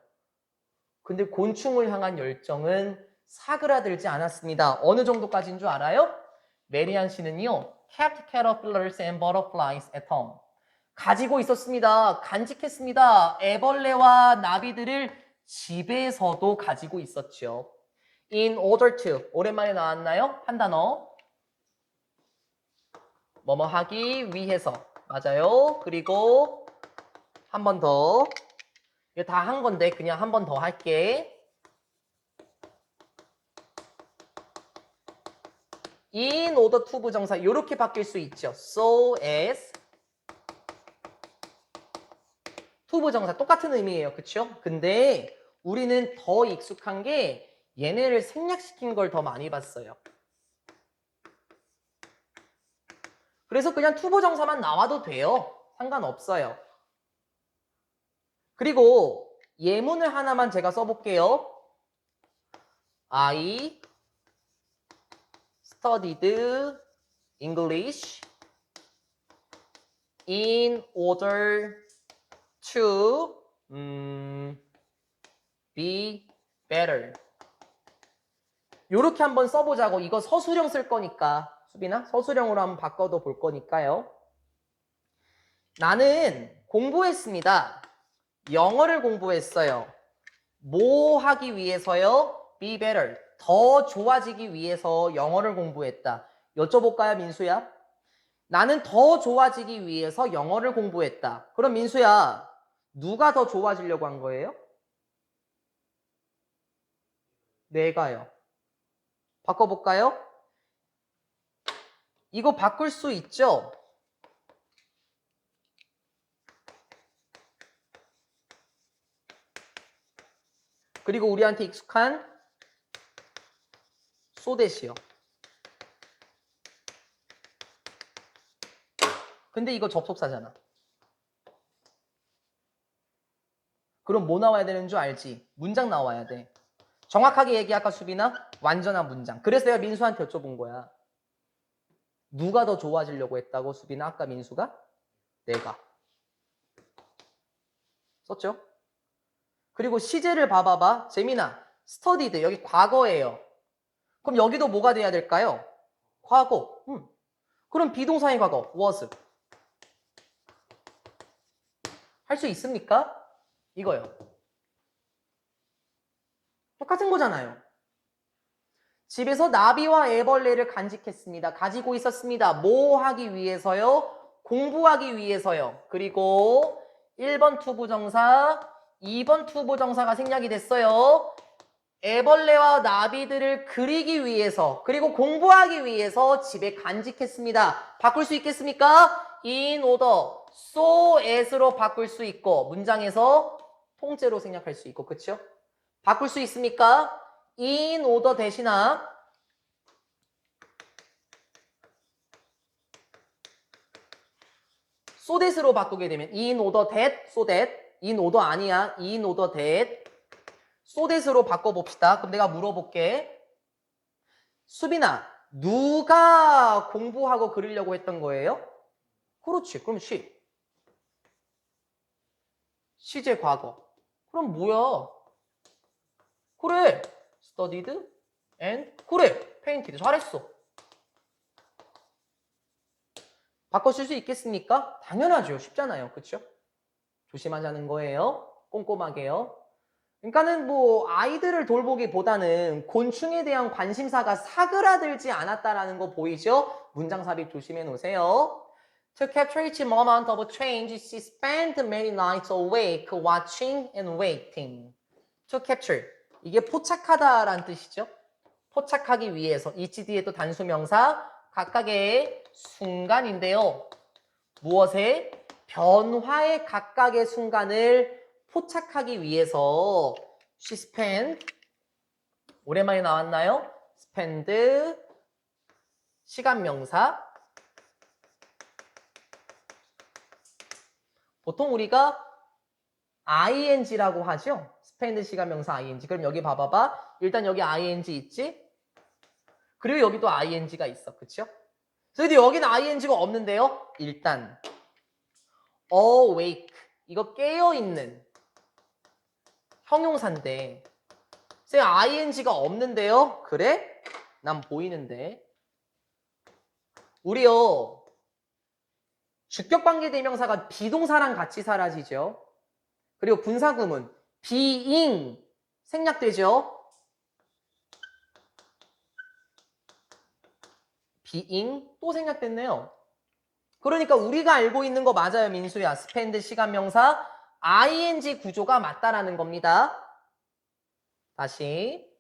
근데 곤충을 향한 열정은 사그라들지 않았습니다. 어느 정도까지인 줄 알아요? 메리안 씨는요, kept caterpillars and butterflies at home. 가지고 있었습니다. 간직했습니다. 애벌레와 나비들을 집에서도 가지고 있었죠. In order to. 오랜만에 나왔나요? 한 단어. 뭐뭐 하기 위해서. 맞아요. 그리고 한 번 더. 이거 다 한 건데 그냥 한 번 더 할게. in order to 부정사 이렇게 바뀔 수 있죠. so as to 부정사 똑같은 의미예요. 그쵸? 근데 우리는 더 익숙한 게 얘네를 생략시킨 걸 더 많이 봤어요. 그래서 그냥 to 부정사만 나와도 돼요. 상관없어요. 그리고 예문을 하나만 제가 써볼게요. I studied English in order to be better. 요렇게 한번 써보자고. 이거 서술형 쓸 거니까. 수빈아, 서술형으로 한번 바꿔도 볼 거니까요. 나는 공부했습니다. 영어를 공부했어요. 뭐 하기 위해서요? Be better. 더 좋아지기 위해서 영어를 공부했다. 여쭤볼까요, 민수야? 나는 더 좋아지기 위해서 영어를 공부했다. 그럼 민수야, 누가 더 좋아지려고 한 거예요? 내가요. 바꿔볼까요? 이거 바꿀 수 있죠? 그리고 우리한테 익숙한 소댓이요. 근데 이거 접속사잖아. 그럼 뭐 나와야 되는 줄 알지? 문장 나와야 돼. 정확하게 얘기할까, 수빈아? 완전한 문장. 그래서 내가 민수한테 여쭤본 거야. 누가 더 좋아지려고 했다고, 수빈아? 아까 민수가? 내가. 썼죠? 그리고 시제를 봐봐봐. 재민아, studied. 여기 과거예요. 그럼 여기도 뭐가 돼야 될까요? 과거. 그럼 비동사의 과거. was. 할 수 있습니까? 이거요. 똑같은 거잖아요. 집에서 나비와 애벌레를 간직했습니다. 가지고 있었습니다. 뭐 하기 위해서요? 공부하기 위해서요. 그리고 1번 투부정사, 2번 투부정사가 생략이 됐어요. 애벌레와 나비들을 그리기 위해서, 그리고 공부하기 위해서 집에 간직했습니다. 바꿀 수 있겠습니까? in order, so as로 바꿀 수 있고, 문장에서 통째로 생략할 수 있고, 그쵸? 바꿀 수 있습니까? in order 대신하 so that으로 바꾸게 되면 in order that, so that, in order 아니야, in order that, so that으로 바꿔봅시다. 그럼 내가 물어볼게. 수빈아, 누가 공부하고 그리려고 했던 거예요? 그렇지. 그럼 she. 시제 과거. 그럼 뭐야? 그래. studied and 그래. painted. 잘했어. 바꿔 쓸 수 있겠습니까? 당연하죠. 쉽잖아요. 그렇죠? 조심하자는 거예요. 꼼꼼하게요. 그러니까는 뭐 아이들을 돌보기보다는 곤충에 대한 관심사가 사그라들지 않았다라는 거 보이죠? 문장 삽입 조심해 놓으세요. To capture each moment of change, she spent many nights awake watching and waiting. To capture. 이게 포착하다라는 뜻이죠. 포착하기 위해서. each 뒤에 또 단수명사 각각의 순간인데요. 무엇에? 변화의 각각의 순간을 포착하기 위해서 she spent 오랜만에 나왔나요? spend 시간명사 보통 우리가 ing라고 하죠. spend 시간명사 ing. 그럼 여기 봐봐봐. 일단 여기 ing 있지? 그리고 여기도 ing가 있어. 그쵸? 근데 여기는 ing가 없는데요. 일단 awake 이거 깨어있는 형용사인데 쌤 ing가 없는데요? 그래? 난 보이는데 우리요 주격관계대명사가 비동사랑 같이 사라지죠. 그리고 분사구문 being 생략되죠. being 또 생략됐네요. 그러니까 우리가 알고 있는 거 맞아요, 민수야. spend 시간명사 ing 구조가 맞다라는 겁니다. 다시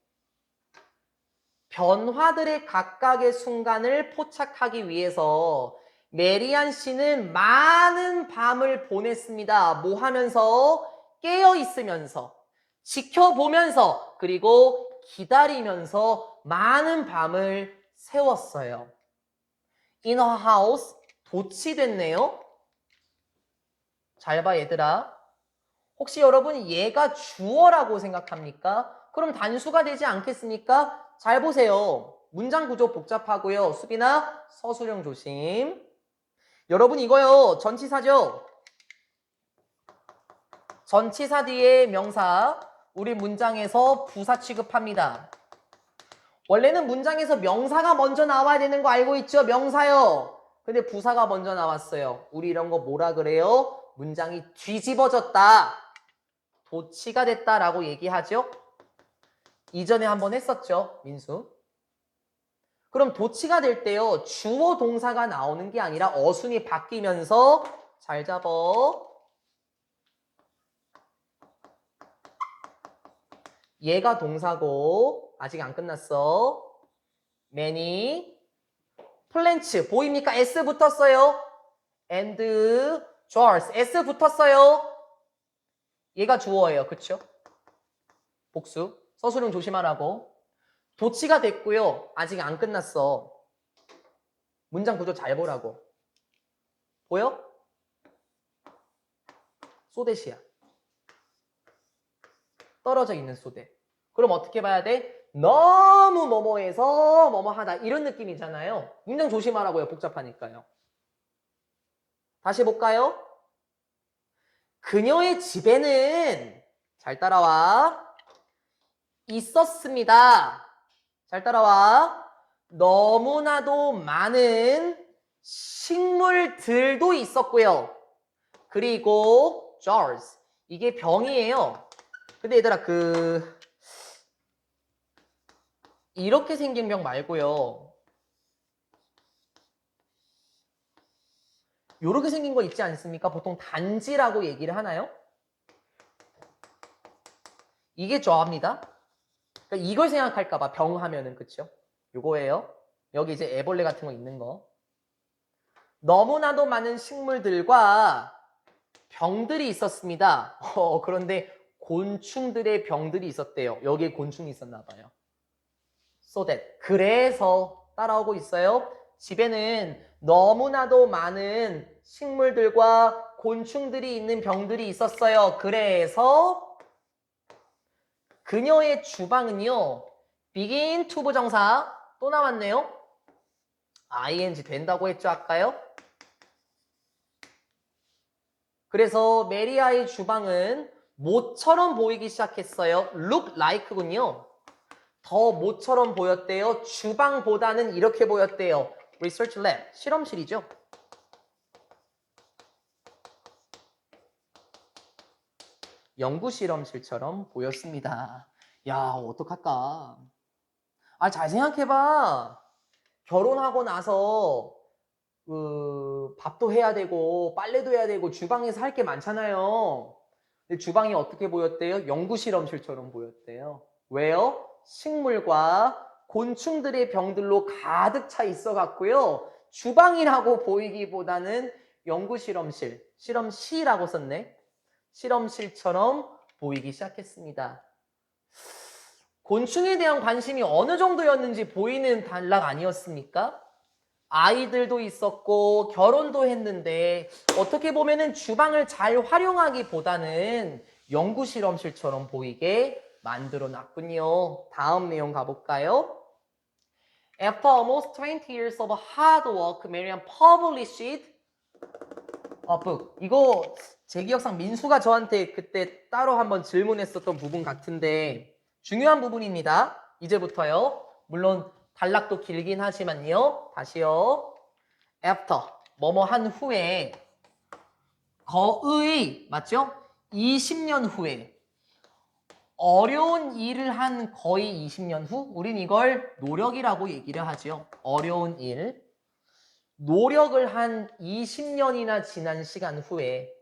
변화들의 각각의 순간을 포착하기 위해서 메리안 씨는 많은 밤을 보냈습니다. 뭐 하면서? 깨어 있으면서, 지켜보면서, 그리고 기다리면서 많은 밤을 세웠어요. In her house 도치됐네요. 잘 봐 얘들아. 혹시 여러분 얘가 주어라고 생각합니까? 그럼 단수가 되지 않겠습니까? 잘 보세요. 문장 구조 복잡하고요. 수빈아 서술형 조심. 여러분 이거요 전치사죠. 전치사 뒤에 명사 우리 문장에서 부사 취급합니다. 원래는 문장에서 명사가 먼저 나와야 되는 거 알고 있죠? 명사요. 근데 부사가 먼저 나왔어요. 우리 이런 거 뭐라 그래요? 문장이 뒤집어졌다. 도치가 됐다라고 얘기하죠? 이전에 한번 했었죠, 민수? 그럼 도치가 될 때요, 주어 동사가 나오는 게 아니라 어순이 바뀌면서 잘 잡어. 얘가 동사고 아직 안 끝났어. many plants 보입니까? S 붙었어요. and jars S 붙었어요. 얘가 주어예요. 그쵸? 복수. 서술형 조심하라고. 도치가 됐고요. 아직 안 끝났어. 문장 구조 잘 보라고. 보여? 소댓이야. 떨어져 있는 소댓. 그럼 어떻게 봐야 돼? 너무 뭐뭐해서 뭐뭐하다 이런 느낌이잖아요. 문장 조심하라고요. 복잡하니까요. 다시 볼까요? 그녀의 집에는 잘 따라와. 있었습니다. 잘 따라와. 너무나도 많은 식물들도 있었고요. 그리고 jars 이게 병이에요. 근데 얘들아 이렇게 생긴 병 말고요. 요렇게 생긴 거 있지 않습니까? 보통 단지라고 얘기를 하나요? 이게 저합니다. 그러니까 이걸 생각할까봐 병 하면은 그쵸? 요거예요. 여기 이제 애벌레 같은 거 있는 거. 너무나도 많은 식물들과 병들이 있었습니다. 그런데 곤충들의 병들이 있었대요. 여기에 곤충이 있었나 봐요. So that. 그래서 따라오고 있어요. 집에는 너무나도 많은 식물들과 곤충들이 있는 병들이 있었어요. 그래서 그녀의 주방은요. begin to 부정사 또 나왔네요. ing 된다고 했죠 아까요? 그래서 메리아의 주방은 모처럼 보이기 시작했어요. look like군요. 더 모처럼 보였대요. 주방보다는 이렇게 보였대요. research lab, 실험실이죠. 연구 실험실처럼 보였습니다. 야, 어떡할까? 잘 생각해봐. 결혼하고 나서 밥도 해야 되고 빨래도 해야 되고 주방에서 할 게 많잖아요. 근데 주방이 어떻게 보였대요? 연구 실험실처럼 보였대요. 왜요? 식물과 곤충들의 병들로 가득 차 있어 갖고요. 주방이라고 보이기보다는 연구 실험실, 실험실이라고 썼네. 실험실처럼 보이기 시작했습니다. 곤충에 대한 관심이 어느 정도였는지 보이는 단락 아니었습니까? 아이들도 있었고 결혼도 했는데 어떻게 보면은 주방을 잘 활용하기보다는 연구 실험실처럼 보이게 만들어 놨군요. 다음 내용 가볼까요? After almost 20 years of hard work, Miriam published a book. 이거 제 기억상 민수가 저한테 그때 따로 한번 질문했었던 부분 같은데 중요한 부분입니다. 이제부터요. 물론 단락도 길긴 하지만요. 다시요. After 뭐뭐 한 후에 거의 맞죠? 20년 후에 어려운 일을 한 거의 20년 후 우린 이걸 노력이라고 얘기를 하죠. 어려운 일. 노력을 한 20년이나 지난 시간 후에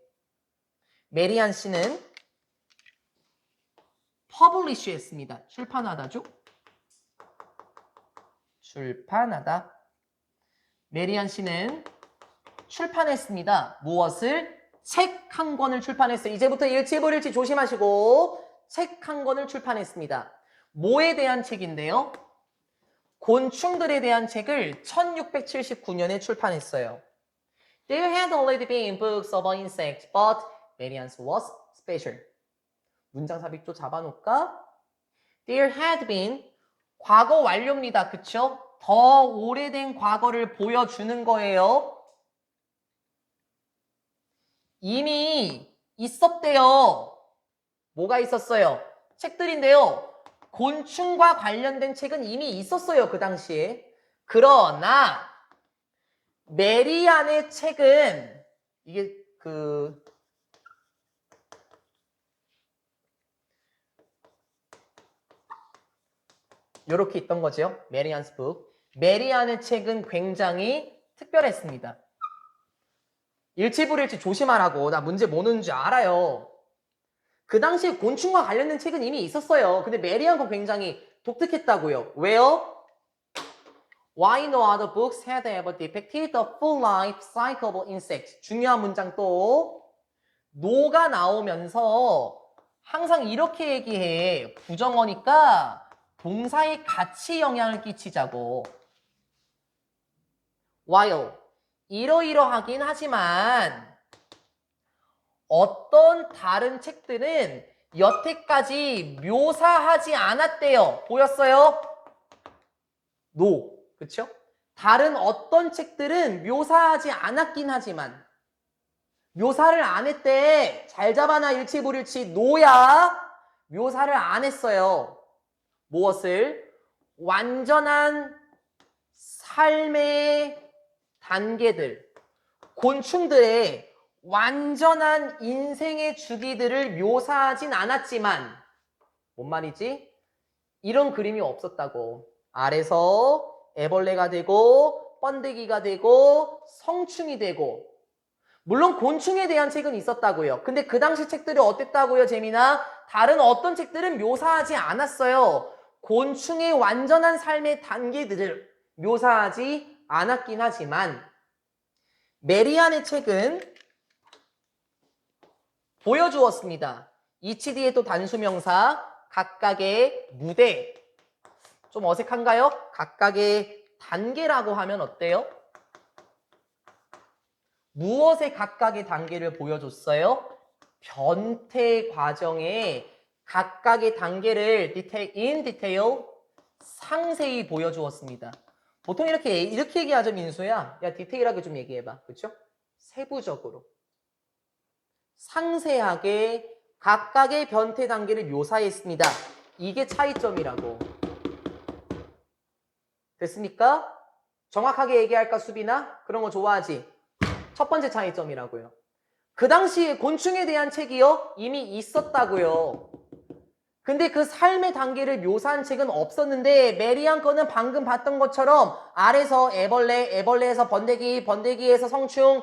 메리안 씨는 publish 했습니다. 출판하다죠? 출판하다. 메리안 씨는 출판했습니다. 무엇을? 책 한 권을 출판했어요. 이제부터 일치해버릴지 조심하시고 책 한 권을 출판했습니다. 뭐에 대한 책인데요? 곤충들에 대한 책을 1679년에 출판했어요. There had already been books of insects, but Marian's was special. 문장 삽입도 잡아놓을까? There had been 과거 완료입니다. 그쵸? 더 오래된 과거를 보여주는 거예요. 이미 있었대요. 뭐가 있었어요? 책들인데요. 곤충과 관련된 책은 이미 있었어요. 그 당시에. 그러나 메리안의 책은 이게 요렇게 있던 거죠. 메리안스 북. 메리안의 책은 굉장히 특별했습니다. 일치불일치 조심하라고. 나 문제 뭐 넣는지 알아요. 그 당시에 곤충과 관련된 책은 이미 있었어요. 근데 메리안 건 굉장히 독특했다고요. 왜요? Why no other books had ever depicted the full life cycle of insects? 중요한 문장 또 no가 나오면서 항상 이렇게 얘기해. 부정어니까 동사의 가치 영향을 끼치자고. While 이러이러하긴 하지만 어떤 다른 책들은 여태까지 묘사하지 않았대요. 보였어요? No. 그쵸? 다른 어떤 책들은 묘사하지 않았긴 하지만 묘사를 안 했대. 잘 잡아놔. 일치불일치. 노야. 묘사를 안 했어요. 무엇을? 완전한 삶의 단계들. 곤충들의 완전한 인생의 주기들을 묘사하진 않았지만 뭔 말이지? 이런 그림이 없었다고. 알에서 애벌레가 되고 번데기가 되고 성충이 되고 물론 곤충에 대한 책은 있었다고요. 근데 그 당시 책들이 어땠다고요, 재민아? 다른 어떤 책들은 묘사하지 않았어요. 곤충의 완전한 삶의 단계들을 묘사하지 않았긴 하지만 메리안의 책은 보여주었습니다. 이치 뒤에 또 단수명사 각각의 무대. 좀 어색한가요? 각각의 단계라고 하면 어때요? 무엇의 각각의 단계를 보여줬어요? 변태 과정의 각각의 단계를 in detail 상세히 보여주었습니다. 보통 이렇게 얘기하죠, 민수야. 야, 디테일하게 좀 얘기해봐. 그렇죠? 세부적으로. 상세하게 각각의 변태 단계를 묘사했습니다. 이게 차이점이라고. 됐습니까? 정확하게 얘기할까, 수빈아? 그런 거 좋아하지? 첫 번째 차이점이라고요. 그 당시에 곤충에 대한 책이요? 이미 있었다고요. 근데 그 삶의 단계를 묘사한 책은 없었는데 메리안 거는 방금 봤던 것처럼 알에서 애벌레, 애벌레에서 번데기, 번데기에서 성충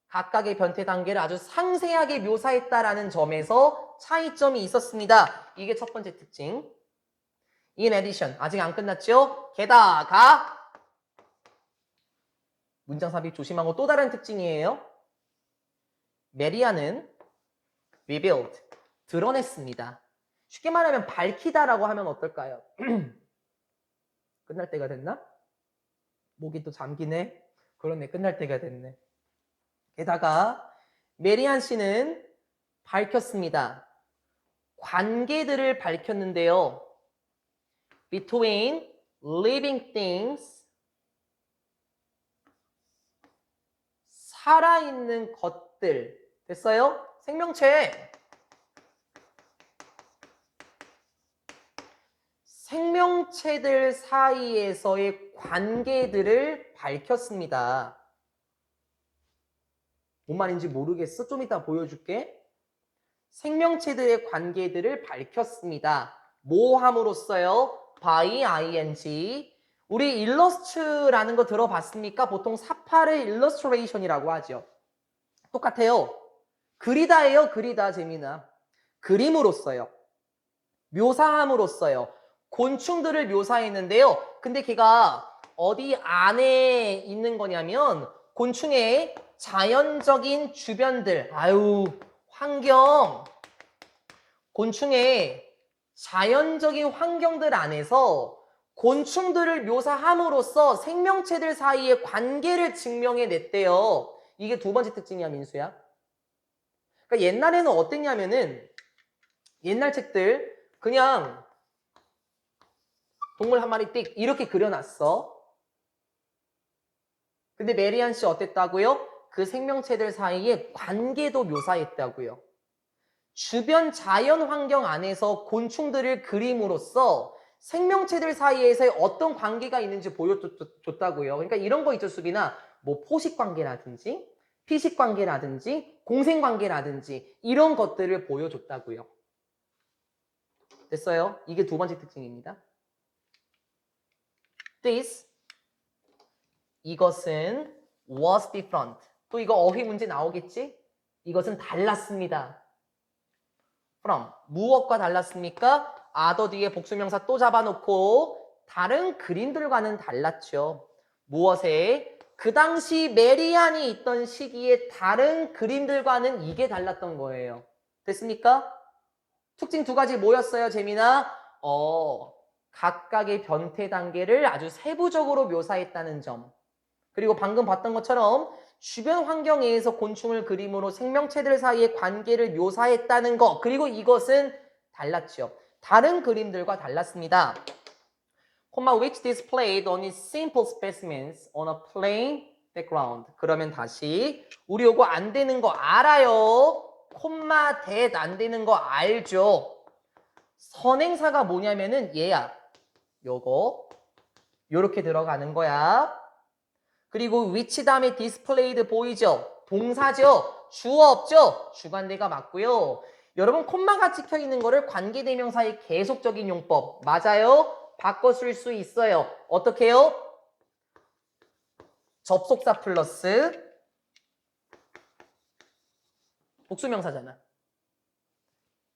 각각의 변태 단계를 아주 상세하게 묘사했다라는 점에서 차이점이 있었습니다. 이게 첫 번째 특징. In addition, 아직 안 끝났죠? 게다가 문장 삽입 조심하고 또 다른 특징이에요. 메리안은 revealed, 드러냈습니다. 쉽게 말하면 밝히다라고 하면 어떨까요? 끝날 때가 됐나? 목이 또 잠기네. 그렇네, 끝날 때가 됐네. 게다가 메리안 씨는 밝혔습니다. 관계들을 밝혔는데요. Between living things, 살아있는 것들. 됐어요? 생명체. 생명체들 사이에서의 관계들을 밝혔습니다. 뭔 말인지 모르겠어? 좀 이따 보여줄게. 생명체들의 관계들을 밝혔습니다. 뭐 함으로써요? by ing. 우리 일러스트라는 거 들어봤습니까? 보통 사파를 일러스트레이션이라고 하죠. 똑같아요. 그리다예요. 그리다, 재민아. 그림으로써요. 묘사함으로써요. 곤충들을 묘사했는데요. 근데 걔가 어디 안에 있는 거냐면 곤충의 자연적인 주변들, 환경, 곤충의 자연적인 환경들 안에서 곤충들을 묘사함으로써 생명체들 사이의 관계를 증명해냈대요. 이게 두 번째 특징이야, 민수야. 그러니까 옛날에는 어땠냐면은 옛날 책들 그냥 동물 한 마리 띡 이렇게 그려놨어. 근데 메리안 씨 어땠다고요? 그 생명체들 사이의 관계도 묘사했다고요. 주변 자연 환경 안에서 곤충들을 그림으로써 생명체들 사이에서 어떤 관계가 있는지 보여줬다고요. 그러니까 이런 거 있죠, 수빈아. 뭐 포식 관계라든지 피식 관계라든지 공생 관계라든지 이런 것들을 보여줬다고요. 됐어요? 이게 두 번째 특징입니다. This, 이것은 was different. 또 이거 어휘 문제 나오겠지? 이것은 달랐습니다. from, 무엇과 달랐습니까? other 뒤에 복수명사 또 잡아놓고 다른 그림들과는 달랐죠. 무엇에? 그 당시 메리안이 있던 시기에 다른 그림들과는 이게 달랐던 거예요. 됐습니까? 특징 두 가지 뭐였어요, 재민아? 각각의 변태 단계를 아주 세부적으로 묘사했다는 점. 그리고 방금 봤던 것처럼 주변 환경에서 곤충을 그림으로 생명체들 사이의 관계를 묘사했다는 것. 그리고 이것은 달랐죠. 다른 그림들과 달랐습니다. which displayed only simple specimens on a plain background. 그러면 다시 우리 요거 안 되는 거 알아요. that 안 되는 거 알죠. 선행사가 뭐냐면은 얘야. 요거 요렇게 들어가는 거야. 그리고 which 다음에 displayed 보이죠? 동사죠? 주어 없죠? 주관대가 맞고요. 여러분 콤마가 찍혀 있는 거를 관계대명사의 계속적인 용법 맞아요? 바꿔 쓸 수 있어요. 어떻게 해요? 접속사 플러스 복수명사잖아.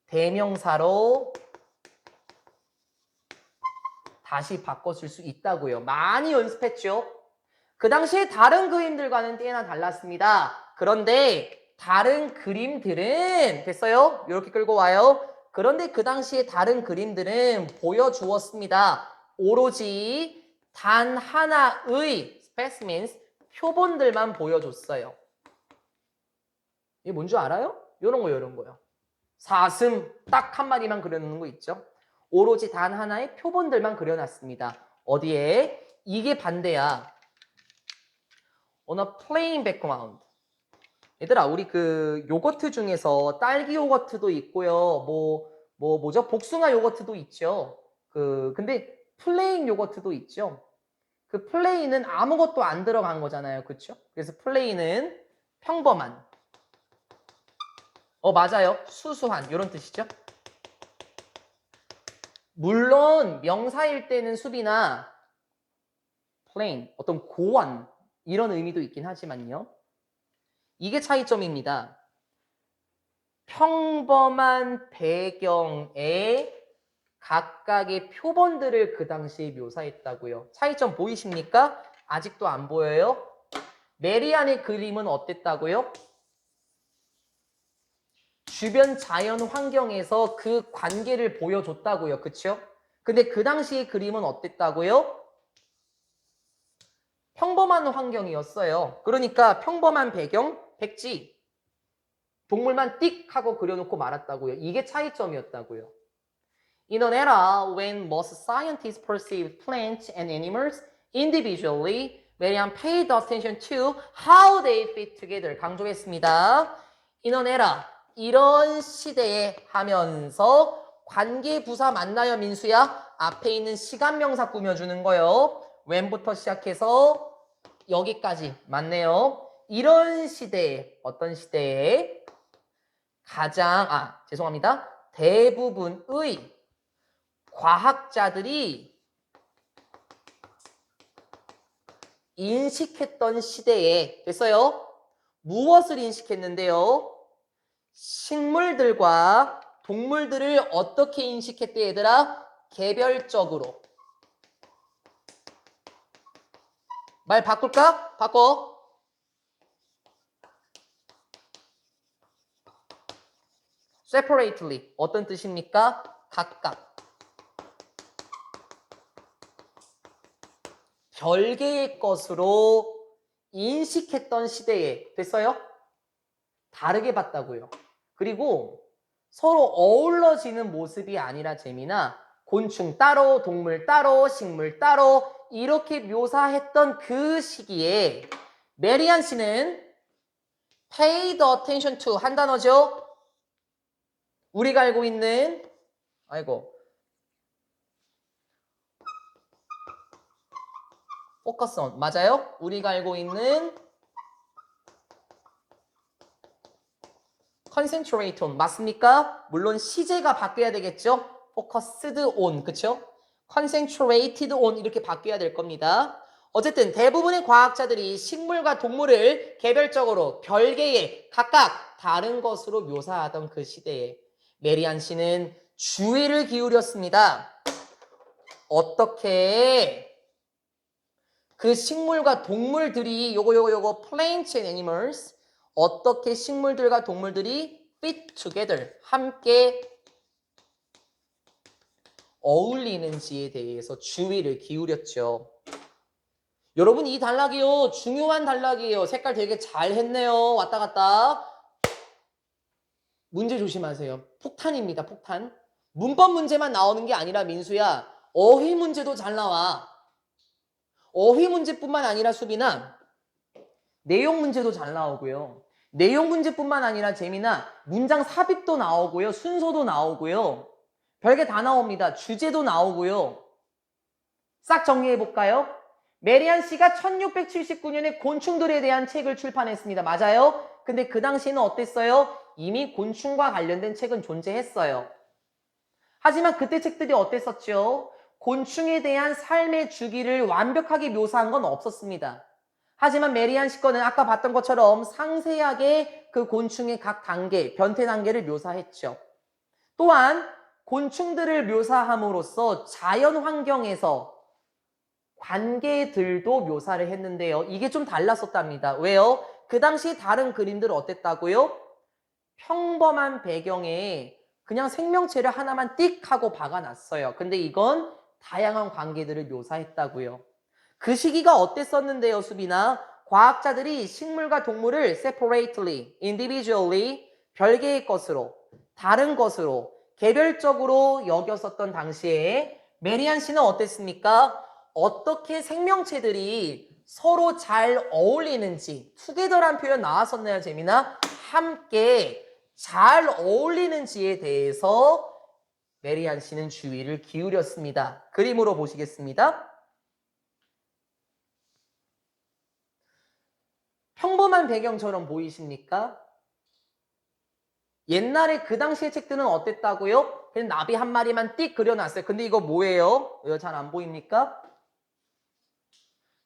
대명사로 다시 바꿔 쓸 수 있다고요. 많이 연습했죠? 그 당시에 다른 그림들과는 꽤나 달랐습니다. 그런데 다른 그림들은 됐어요? 이렇게 끌고 와요. 그런데 그 당시에 다른 그림들은 보여주었습니다. 오로지 단 하나의 specimens, 표본들만 보여줬어요. 이게 뭔지 알아요? 이런 거요. 사슴 딱 한 마리만 그려놓는 거 있죠? 오로지 단 하나의 표본들만 그려놨습니다. 어디에? 이게 반대야. On a plain background. 얘들아, 우리 그 요거트 중에서 딸기 요거트도 있고요. 뭐죠? 복숭아 요거트도 있죠. 근데 플레인 요거트도 있죠. 그 플레인은 아무것도 안 들어간 거잖아요. 그렇죠? 그래서 플레인은 평범한. 맞아요. 수수한 이런 뜻이죠. 물론 명사일 때는 수비나 plain, 어떤 고완 이런 의미도 있긴 하지만요. 이게 차이점입니다. 평범한 배경에 각각의 표본들을 그 당시에 묘사했다고요. 차이점 보이십니까? 아직도 안 보여요? 메리안의 그림은 어땠다고요? 주변 자연 환경에서 그 관계를 보여줬다고요. 그쵸? 근데 그 당시의 그림은 어땠다고요? 평범한 환경이었어요. 그러니까 평범한 배경, 백지, 동물만 띡 하고 그려놓고 말았다고요. 이게 차이점이었다고요. In an era when most scientists perceived plants and animals individually, Merian paid attention to how they fit together. 강조했습니다. In an era, 이런 시대에 하면서 관계부사 맞나요, 민수야? 앞에 있는 시간명사 꾸며주는 거요. when부터 시작해서 여기까지 맞네요. 이런 시대에, 어떤 시대에 죄송합니다. 대부분의 과학자들이 인식했던 시대에 됐어요? 무엇을 인식했는데요? 식물들과 동물들을 어떻게 인식했대 얘들아? 개별적으로. 말 바꿀까? 바꿔. separately. 어떤 뜻입니까? 각각. 별개의 것으로 인식했던 시대에 됐어요? 다르게 봤다고요. 그리고 서로 어우러지는 모습이 아니라 재미나 곤충 따로, 동물 따로, 식물 따로 이렇게 묘사했던 그 시기에 메리안 씨는 paid attention to 한 단어죠. 우리가 알고 있는 focus on 맞아요? 우리가 알고 있는 concentrate on 맞습니까? 물론 시제가 바뀌어야 되겠죠? focused on 그쵸? concentrated on 이렇게 바뀌어야 될 겁니다. 어쨌든 대부분의 과학자들이 식물과 동물을 개별적으로 별개의 각각 다른 것으로 묘사하던 그 시대에 메리안 씨는 주의를 기울였습니다. 어떻게 그 식물과 동물들이 요거 plants and animals 어떻게 식물들과 동물들이 fit together 함께 어울리는지에 대해서 주의를 기울였죠. 여러분 이 단락이요 중요한 단락이에요. 색깔 되게 잘 했네요. 왔다 갔다. 문제 조심하세요. 폭탄입니다. 폭탄. 문법 문제만 나오는 게 아니라 민수야 어휘 문제도 잘 나와. 어휘 문제뿐만 아니라 수빈아 내용 문제도 잘 나오고요. 내용 문제뿐만 아니라 재민아 문장 삽입도 나오고요. 순서도 나오고요. 별게 다 나옵니다. 주제도 나오고요. 싹 정리해볼까요? 메리안 씨가 1679년에 곤충들에 대한 책을 출판했습니다. 맞아요? 근데 그 당시에는 어땠어요? 이미 곤충과 관련된 책은 존재했어요. 하지만 그때 책들이 어땠었죠? 곤충에 대한 삶의 주기를 완벽하게 묘사한 건 없었습니다. 하지만 메리안 씨 거는 아까 봤던 것처럼 상세하게 그 곤충의 각 단계, 변태 단계를 묘사했죠. 또한 곤충들을 묘사함으로써 자연 환경에서 관계들도 묘사를 했는데요. 이게 좀 달랐었답니다. 왜요? 그 당시 다른 그림들은 어땠다고요? 평범한 배경에 그냥 생명체를 하나만 띡 하고 박아놨어요. 근데 이건 다양한 관계들을 묘사했다고요. 그 시기가 어땠었는데요, 수빈아? 과학자들이 식물과 동물을 separately, individually, 별개의 것으로, 다른 것으로, 개별적으로 여겼었던 당시에 메리안 씨는 어땠습니까? 어떻게 생명체들이 서로 잘 어울리는지 투게더란 표현 나왔었나요, 재민아? 함께 잘 어울리는지에 대해서 메리안 씨는 주의를 기울였습니다. 그림으로 보시겠습니다. 평범한 배경처럼 보이십니까? 옛날에 그 당시의 책들은 어땠다고요? 그냥 나비 한 마리만 띡 그려놨어요. 근데 이거 뭐예요? 이거 잘 안 보입니까?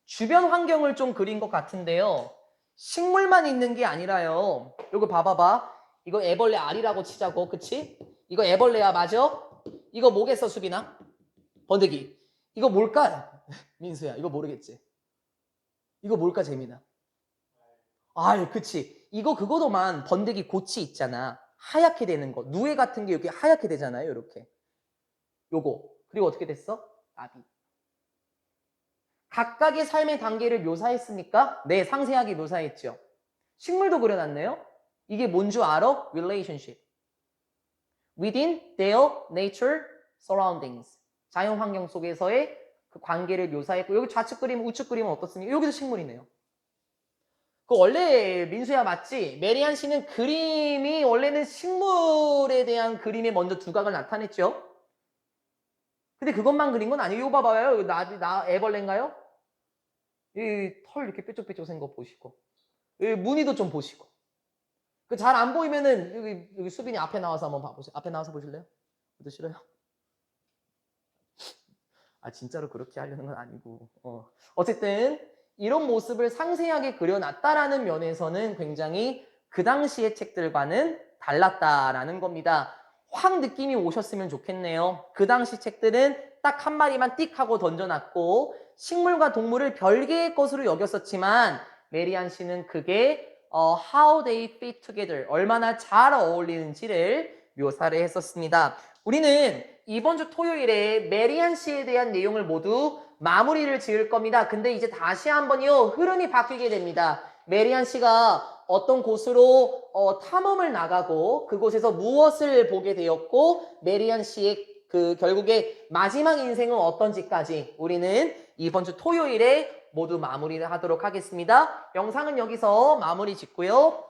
주변 환경을 좀 그린 것 같은데요. 식물만 있는 게 아니라요. 이거 봐봐봐. 이거 애벌레 알이라고 치자고. 그치? 이거 애벌레야 맞아? 이거 뭐겠어 수빈아? 번데기. 이거 뭘까? 민수야 이거 모르겠지? 이거 뭘까 재민아? 아유 그치. 이거 그거도만 번데기 고치 있잖아. 하얗게 되는 거. 누에 같은 게 이렇게 하얗게 되잖아요. 이렇게. 요거. 그리고 어떻게 됐어? 나비. 각각의 삶의 단계를 묘사했습니까? 네, 상세하게 묘사했죠. 식물도 그려놨네요. 이게 뭔 줄 알아? relationship. within their nature surroundings. 자연 환경 속에서의 그 관계를 묘사했고 여기 좌측 그림, 우측 그림은 어떻습니까? 여기도 식물이네요. 그 원래 민수야 맞지? 메리안 씨는 그림이 원래는 식물에 대한 그림에 먼저 두각을 나타냈죠. 근데 그것만 그린 건 아니에요. 이거 봐봐요. 나 애벌레인가요? 이 털 이렇게 뾰족뾰족 생긴 거 보시고 이 무늬도 좀 보시고 그 잘 안 보이면은 여기 수빈이 앞에 나와서 한번 봐보세요. 앞에 나와서 보실래요? 그것도 싫어요? 아 진짜로 그렇게 하려는 건 아니고 어쨌든 이런 모습을 상세하게 그려놨다라는 면에서는 굉장히 그 당시의 책들과는 달랐다라는 겁니다. 확 느낌이 오셨으면 좋겠네요. 그 당시 책들은 딱 한 마리만 띡 하고 던져놨고 식물과 동물을 별개의 것으로 여겼었지만 메리안 씨는 그게 how they fit together 얼마나 잘 어울리는지를 묘사를 했었습니다. 우리는 이번 주 토요일에 메리안 씨에 대한 내용을 모두 마무리를 지을 겁니다. 근데 이제 다시 한번요 흐름이 바뀌게 됩니다. 메리안 씨가 어떤 곳으로 탐험을 나가고 그곳에서 무엇을 보게 되었고 메리안 씨의 그 결국에 마지막 인생은 어떤지까지 우리는 이번 주 토요일에 모두 마무리를 하도록 하겠습니다. 영상은 여기서 마무리 짓고요.